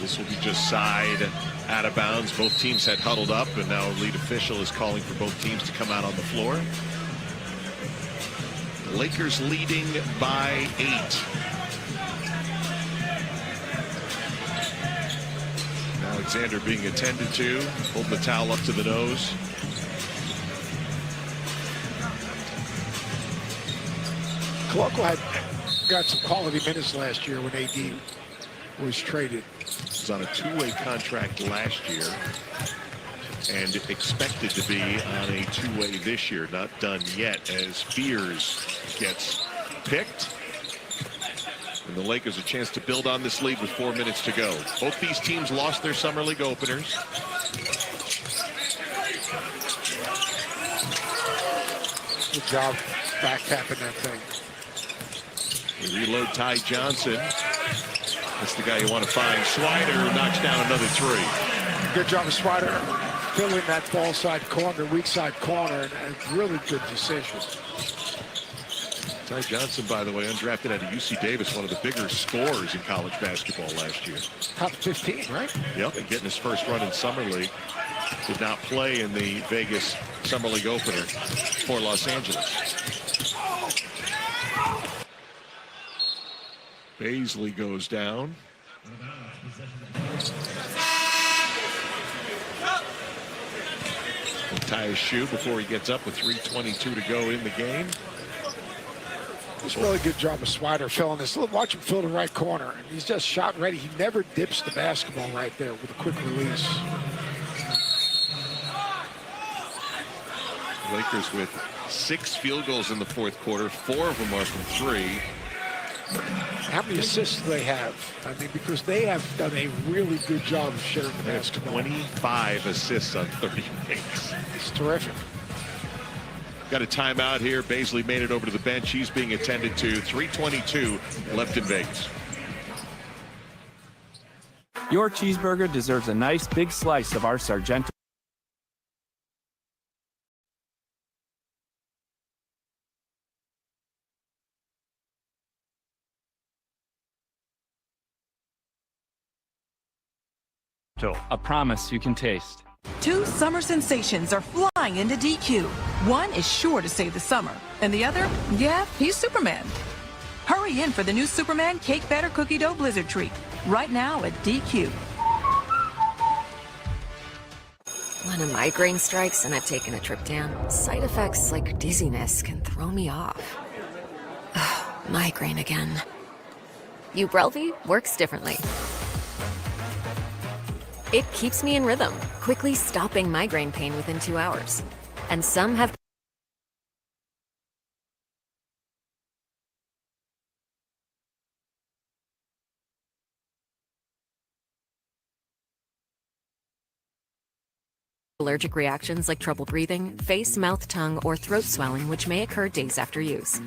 This will be just side out of bounds. Both teams had huddled up, and now lead official is calling for both teams to come out on the floor. The Lakers leading by 8. Alexander being attended to, holding the towel up to the nose. Colloquial had got some quality minutes last year when AD was traded. He was on a two-way contract last year and expected to be on a two-way this year. Not done yet as Fears gets picked. And the Lakers a chance to build on this lead with 4 minutes to go. Both these teams lost their summer league openers. Good job back tapping that thing. We reload Ty Johnson. That's the guy you want to find. Swider knocks down another three. Good job of Swider filling that ball side corner, weak side corner, and a really good decision. Ty Johnson, by the way, undrafted out of UC Davis, one of the bigger scorers in college basketball last year. Top 15, right? Yep, and getting his first run in Summer League. Did not play in the Vegas Summer League opener for Los Angeles. Baisley goes down. He'll tie his shoe before he gets up with 3:22 to go in the game. It's a really good job of Swider filling this. Watch him fill the right corner. He's just shot ready. He never dips the basketball right there with a quick release. Lakers with 6 field goals in the fourth quarter. 4 of them are from 3. How many assists do they have? I mean, because they have done a really good job of sharing the basketball. 25 assists on 30 makes. It's terrific. Got a timeout here. Baisley made it over to the bench. He's being attended to. 3:22 left in Vegas. Your cheeseburger deserves a nice big slice of our Sargento. A promise you can taste. 2 summer sensations are flying into DQ. One is sure to save the summer, and the other, yeah, he's Superman. Hurry in for the new Superman Cake Batter Cookie Dough Blizzard Treat, right now at DQ. When a migraine strikes and I've taken a trip down, side effects like dizziness can throw me off. Ugh, migraine again. Ubrelvy works differently. It keeps me in rhythm, quickly stopping migraine pain within 2 hours. And some have allergic reactions like trouble breathing, face, mouth, tongue, or throat swelling, which may occur days after use.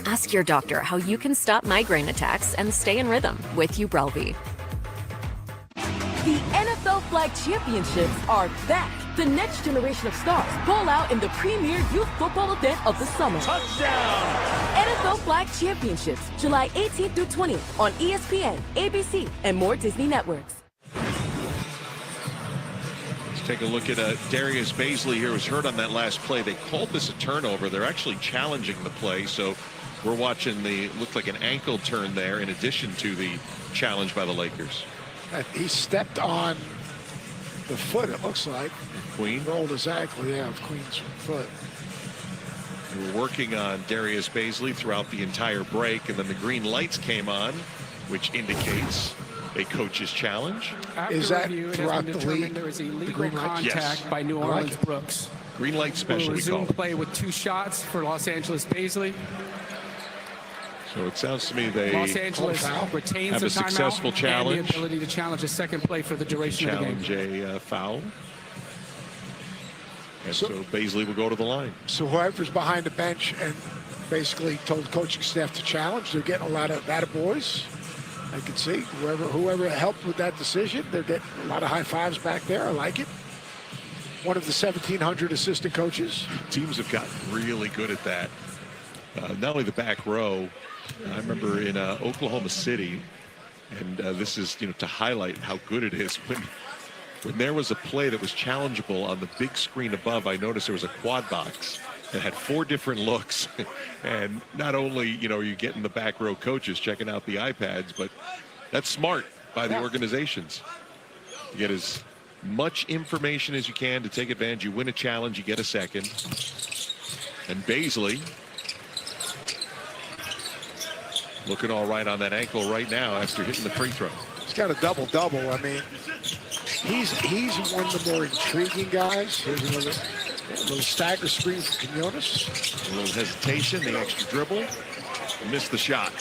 Ask your doctor how you can stop migraine attacks and stay in rhythm with Ubrelvy. The NFL Flag Championships are back. The next generation of stars ball out in the premier youth football event of the summer. Touchdown! NFL Flag Championships, July 18th through 20th on ESPN, ABC, and more Disney networks. Let's take a look at Darius Baisley here, was hurt on that last play. They called this a turnover. They're actually challenging the play, so we're watching looked like an ankle turn there in addition to the challenge by the Lakers. He stepped on the foot, it looks like. Queen? Rolled his ankle, yeah, of Queen's foot. We were working on Darius Baisley throughout the entire break, and then the green lights came on, which indicates a coach's challenge. After Is that review, throughout the league? There is illegal green light? contact Yes. by New I like Orleans it. Brooks. Green light special, We'll we call resume it. play with 2 shots for Los Angeles Baisley. So it sounds to me they Los Angeles retains have their a successful timeout challenge. and the ability to challenge a second play for the duration of the game. Challenge a foul. And so Baisley will go to the line. So whoever's behind the bench and basically told the coaching staff to challenge, they're getting a lot of attaboys. I can see whoever helped with that decision, they're getting a lot of high fives back there. I like it. One of the 1,700 assistant coaches. Teams have gotten really good at that. Not only the back row. I remember in Oklahoma City, And this is, to highlight how good it is. When there was a play that was challengeable on the big screen above, I noticed there was a quad box that had 4 different looks. And not only, you're getting the back row coaches checking out the iPads, but that's smart by the organizations. You get as much information as you can to take advantage. You win a challenge, you get a second. And Baisley looking all right on that ankle right now after hitting the free throw. He's got a double-double. I mean, he's one of the more intriguing guys. Here's a little stagger screen for Quinones. A little hesitation, the extra dribble. Missed the shot.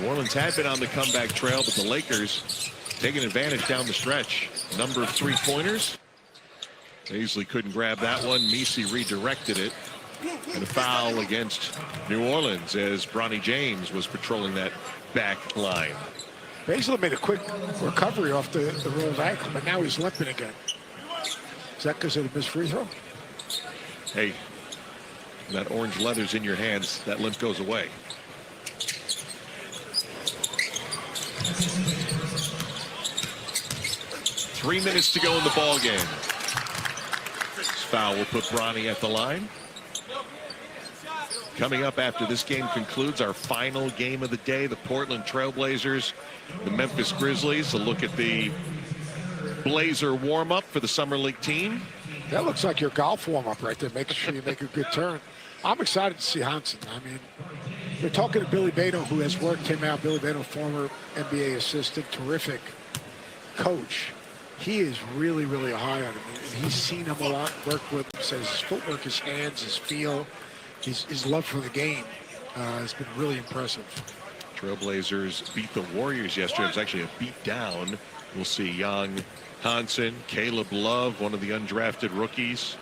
New Orleans had been on the comeback trail, but the Lakers taking advantage down the stretch. Number of 3-pointers. Baisley couldn't grab that one. Misi redirected it. And a foul against New Orleans as Bronny James was patrolling that back line. Baisley made a quick recovery off the rolled ankle, but now he's limping again. Is that because of the missed free throw? Hey, when that orange leather's in your hands, that limp goes away. Three minutes to go in the ball game. This foul will put Bronny at the line. Coming up after this game concludes, our final game of the day, the Portland Trailblazers, the Memphis Grizzlies. A look at the Blazer warm-up for the Summer League team. That looks like your golf warm-up right there, making sure you make a good turn. I'm excited to see Hansen. I mean, they're talking to Billy Beto, who has worked him out. Billy Beto, former NBA assistant, terrific coach. He is really, really high on him. He's seen him a lot, worked with him, says his footwork, his hands, his feel, his love for the game has been really impressive. Trailblazers beat the Warriors yesterday. It was actually a beat down. We'll see Young, Hansen, Caleb Love, one of the undrafted rookies.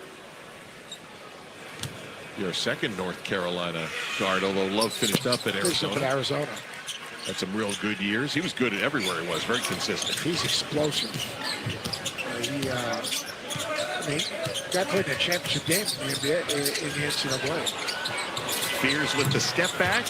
Your second North Carolina guard, although Love finished up at Arizona. Had some real good years. He was good at everywhere he was, very consistent. He's explosive. I mean, guy played in a championship game in the NBA, in the NCAA. Fears with the step back.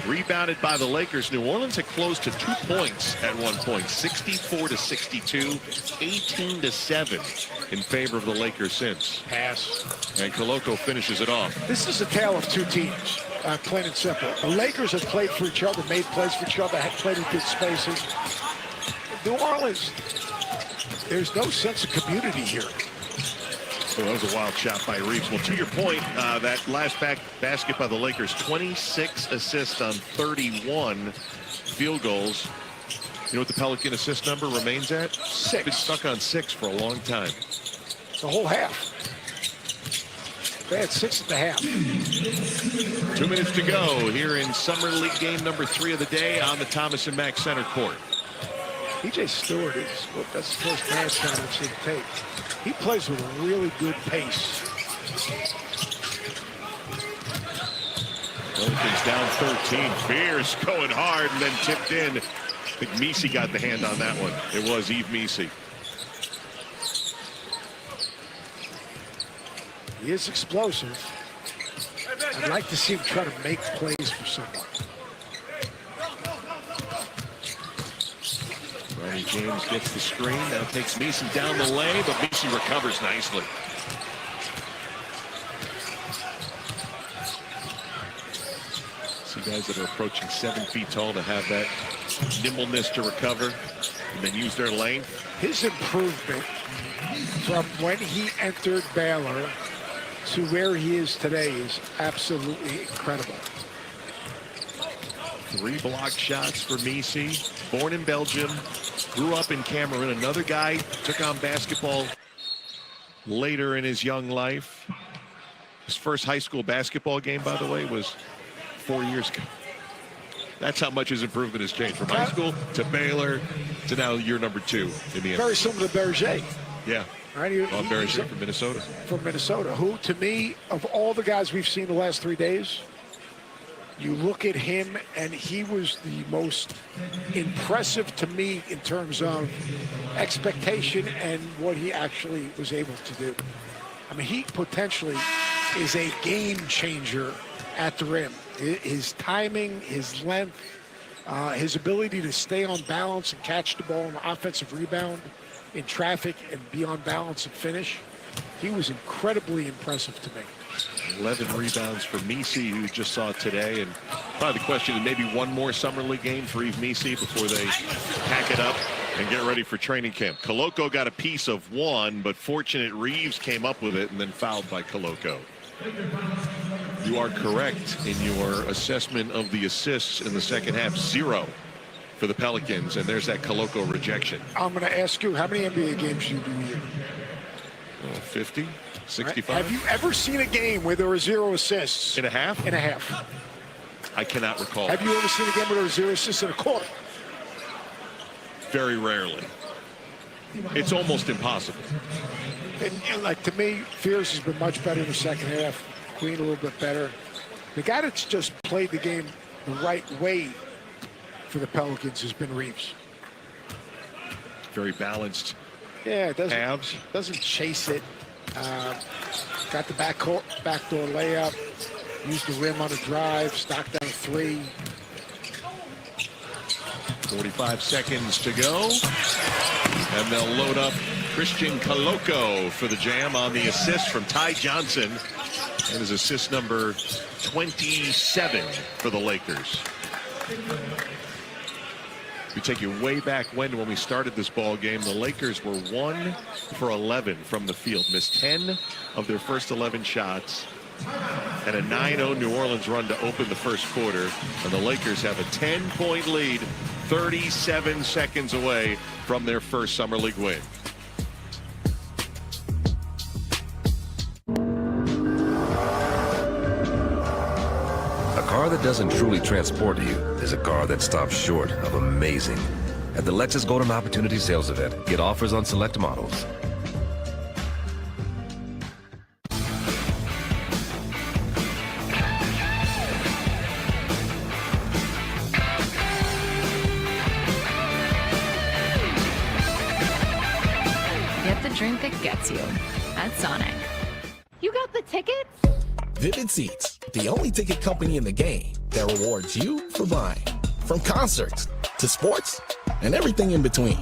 Rebounded by the Lakers. New Orleans had closed to 2 points at one point. 64-62, 18-7 in favor of the Lakers since. Pass. And Koloko finishes it off. This is a tale of two teams, plain and simple. The Lakers have played for each other, made plays for each other, had played in good spaces. New Orleans, there's no sense of community here. Well, that was a wild shot by Reeves. Well, to your point, that last basket by the Lakers, 26 assists on 31 field goals. You know what the Pelican assist number remains at? 6. Been stuck on 6 for a long time. The whole half. They had 6 at the half. 2 minutes to go here in Summer League game number 3 of the day on the Thomas and Mack Center court. PJ Stewart is, that's the first match I've seen tape. He plays with a really good pace. Pelicans down 13. Fierce going hard and then tipped in. I think Misi got the hand on that one. It was Yves Misi. He is explosive. I'd like to see him try to make plays for someone. Bronny James gets the screen. Now takes Misi down the lane, but Misi recovers nicely. See guys that are approaching 7 feet tall to have that nimbleness to recover and then use their length. His improvement from when he entered Baylor to where he is today is absolutely incredible. 3 blocked shots for Misi. Born in Belgium, grew up in Cameroon. Another guy took on basketball later in his young life. His first high school basketball game, by the way, was 4 years ago. That's how much his improvement has changed from high school to Baylor to now year number 2 in the NBA. Very similar to Berger. Yeah. Right? Berger from Minnesota. From Minnesota, who, to me, of all the guys we've seen the last 3 days, you look at him, and he was the most impressive to me in terms of expectation and what he actually was able to do. I mean, he potentially is a game changer at the rim. His timing, his length, His ability to stay on balance and catch the ball on the offensive rebound in traffic and be on balance and finish, he was incredibly impressive to me. 11 rebounds for Misi, who just saw it today. And probably the question is maybe one more summer league game for Yves Misi before they pack it up and get ready for training camp. Koloko got a piece of one, but fortunate Reeves came up with it and then fouled by Koloko. You are correct in your assessment of the assists in the second half. 0 for the Pelicans, and there's that Koloko rejection. I'm going to ask you, how many NBA games do you do a year? 50, 65. Right. Have you ever seen a game where there were 0 assists? In a half? In a half. I cannot recall. Have you ever seen a game where there were 0 assists in a quarter? Very rarely. It's almost impossible. And like, to me, Fierce has been much better in the second half. Queen a little bit better. The guy that's just played the game the right way for the Pelicans has been Reeves. Very balanced. Yeah, doesn't chase it. Got the backdoor layup. Used the rim on a drive. Stocked down 3. 45 seconds to go. And they'll load up Christian Koloko for the jam on the assist from Ty Johnson. And his assist number 27 for the Lakers. We take you way back when we started this ball game, the Lakers were 1 for 11 from the field, missed 10 of their first 11 shots, and a 9-0 New Orleans run to open the first quarter. And the Lakers have a 10-point lead, 37 seconds away from their first Summer League win. A car that doesn't truly transport you is a car that stops short of amazing. At the Lexus Golden Opportunity Sales Event, get offers on select models. Get the drink that gets you at Sonic. You got the tickets? Vivid Seats, the only ticket company in the game that rewards you for buying. From concerts to sports and everything in between.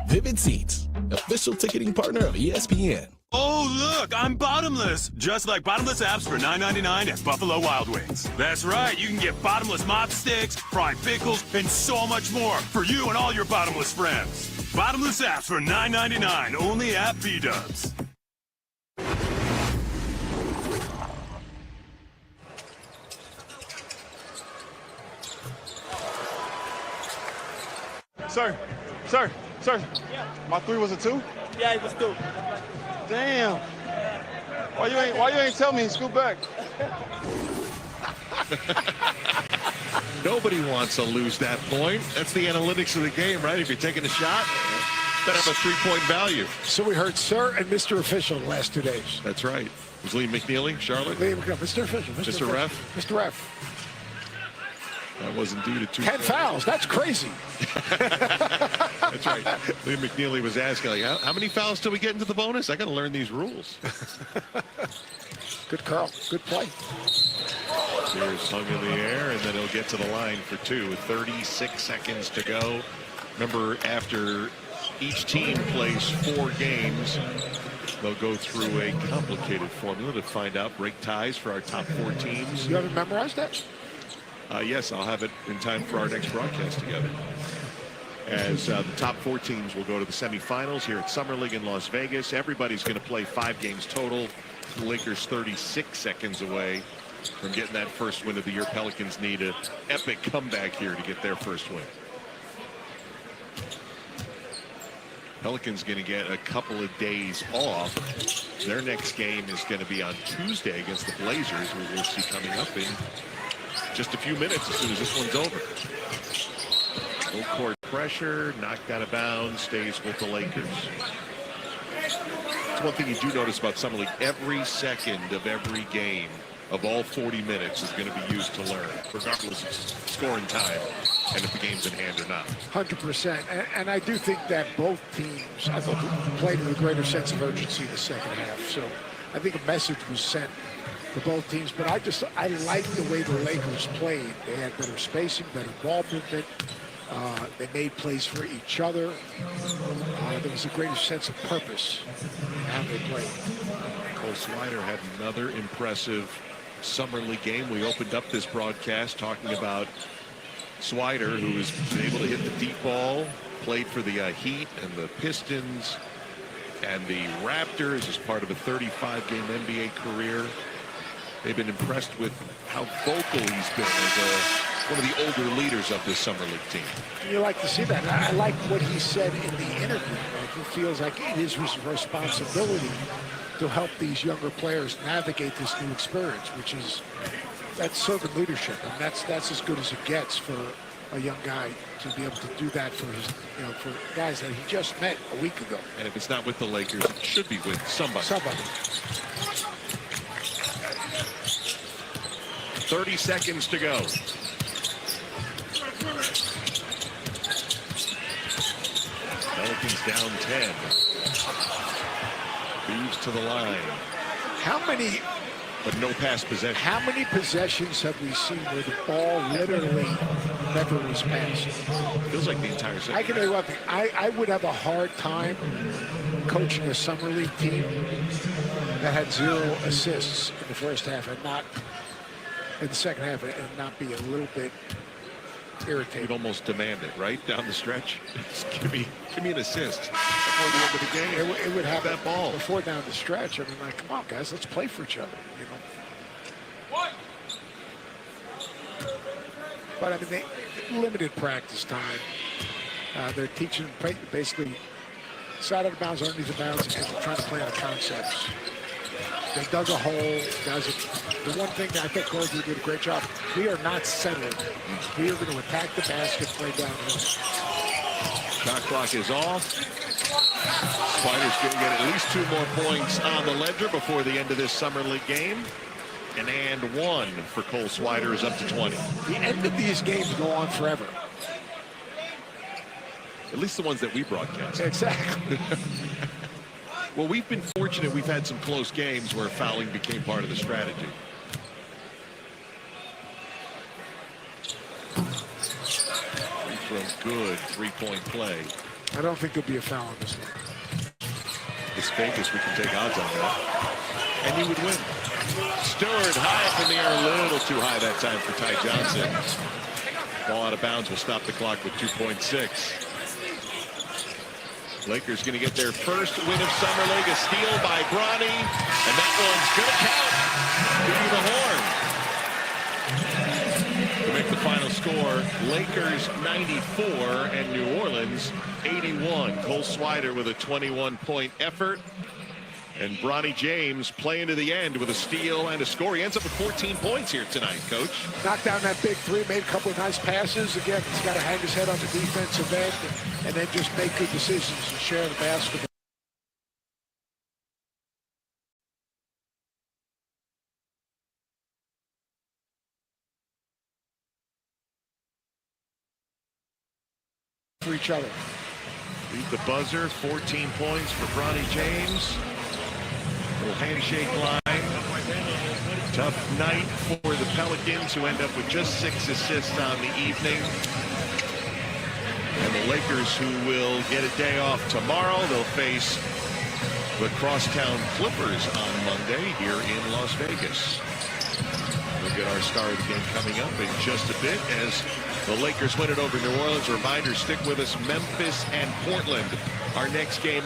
Vivid Seats, official ticketing partner of ESPN. Oh, look, I'm bottomless. Just like bottomless apps for $9.99 at Buffalo Wild Wings. That's right, you can get bottomless mop sticks, fried pickles, and so much more for you and all your bottomless friends. Bottomless apps for $9.99 only at B-Dubs. Sir, my 3 was a 2? Yeah, it was 2. Damn. Why you ain't tell me? Scoot back. Nobody wants to lose that point. That's the analytics of the game, right? If you're taking a shot, that have a 3-point value. So we heard Sir and Mr. Official the last 2 days. That's right. Was Liam McNeely, Charlotte? Mr. Official. Mr. Ref? Mr. Ref. That was indeed a 2. 10 fouls. That's crazy. That's right. Liam McNeely was asking, like, how many fouls till we get into the bonus? I got to learn these rules. Good curl. Good play. Here's hung in the air, and then he'll get to the line for 2 with 36 seconds to go. Remember, after each team plays 4 games, they'll go through a complicated formula to find out break ties for our top 4 teams. You haven't memorized that? Yes, I'll have it in time for our next broadcast together. As the top 4 teams will go to the semifinals here at Summer League in Las Vegas. Everybody's going to play 5 games total. The Lakers 36 seconds away from getting that first win of the year. Pelicans need an epic comeback here to get their first win. Pelicans going to get a couple of days off. Their next game is going to be on Tuesday against the Blazers, who we'll see coming up in just a few minutes as soon as this one's over. Full court pressure, knocked out of bounds, stays with the Lakers. It's one thing you do notice about Summer League. Every second of every game of all 40 minutes is going to be used to learn, regardless of scoring time and if the game's in hand or not. 100%. And I do think that both teams, I thought, played with a greater sense of urgency in the second half. So I think a message was sent to both teams, but I like the way the Lakers played. They had better spacing, better ball movement. They made plays for each other. There was a greater sense of purpose in how they played. Cole Swider had another impressive summer league game. We opened up this broadcast talking about Swider, who has been able to hit the deep ball, played for the Heat and the Pistons and the Raptors as part of a 35-game NBA career. They've been impressed with how vocal he's been as one of the older leaders of this summer league team. You like to see that. I like what he said in the interview. Like he feels like it is his responsibility to help these younger players navigate this new experience, that's servant leadership, and that's as good as it gets for a young guy to be able to do that for his, for guys that he just met a week ago. And if it's not with the Lakers, it should be with somebody. 30 seconds to go. Pelicans down 10. Reeves to the line. But no pass possession. How many possessions have we seen where the ball literally never was passed? Feels like the entire season. I can tell you one thing. I would have a hard time coaching a summer league team that had 0 assists in the first half and not in the second half and not be a little bit irritated. You'd almost demand it, right? Down the stretch. Just give me an assist before the end of the game. It would have that ball before down the stretch. I mean, like, come on, guys, let's play for each other. But I mean, limited practice time. They're teaching basically side of the bounds, underneath the bounds, and trying to play on concepts. They dug a hole. The one thing that I think Goldie did a great job. We are not settling. We are going to attack the basket, play downhill. Shot clock is off. Swider's going to get at least 2 more points on the ledger before the end of this summer league game. And one for Cole Swider is up to 20. The end of these games go on forever. At least the ones that we broadcast. Exactly. Well, we've been fortunate. We've had some close games where fouling became part of the strategy. Good 3-point play. I don't think there'll be a foul on this one. It's Vegas. We can take odds on that. And you would win. Stewart high up in the air, a little too high that time for Ty Johnson. Ball out of bounds will stop the clock with 2.6. Lakers going to get their first win of summer league. A steal by Bronny, and that one's going to count. Give you the horn. To make the final score, Lakers 94 and New Orleans 81. Cole Swider with a 21-point effort. And Bronny James playing to the end with a steal and a score. He ends up with 14 points here tonight, Coach. Knocked down that big 3, made a couple of nice passes. Again, he's got to hang his head on the defensive end and then just make good decisions and share the basketball. For each other. Lead the buzzer, 14 points for Bronny James. Little handshake line. Tough night for the Pelicans, who end up with just 6 assists on the evening. And the Lakers, who will get a day off tomorrow. They'll face the Crosstown Clippers on Monday here in Las Vegas. We'll get our star of the game coming up in just a bit as the Lakers win it over New Orleans. Reminder, stick with us. Memphis and Portland, our next game.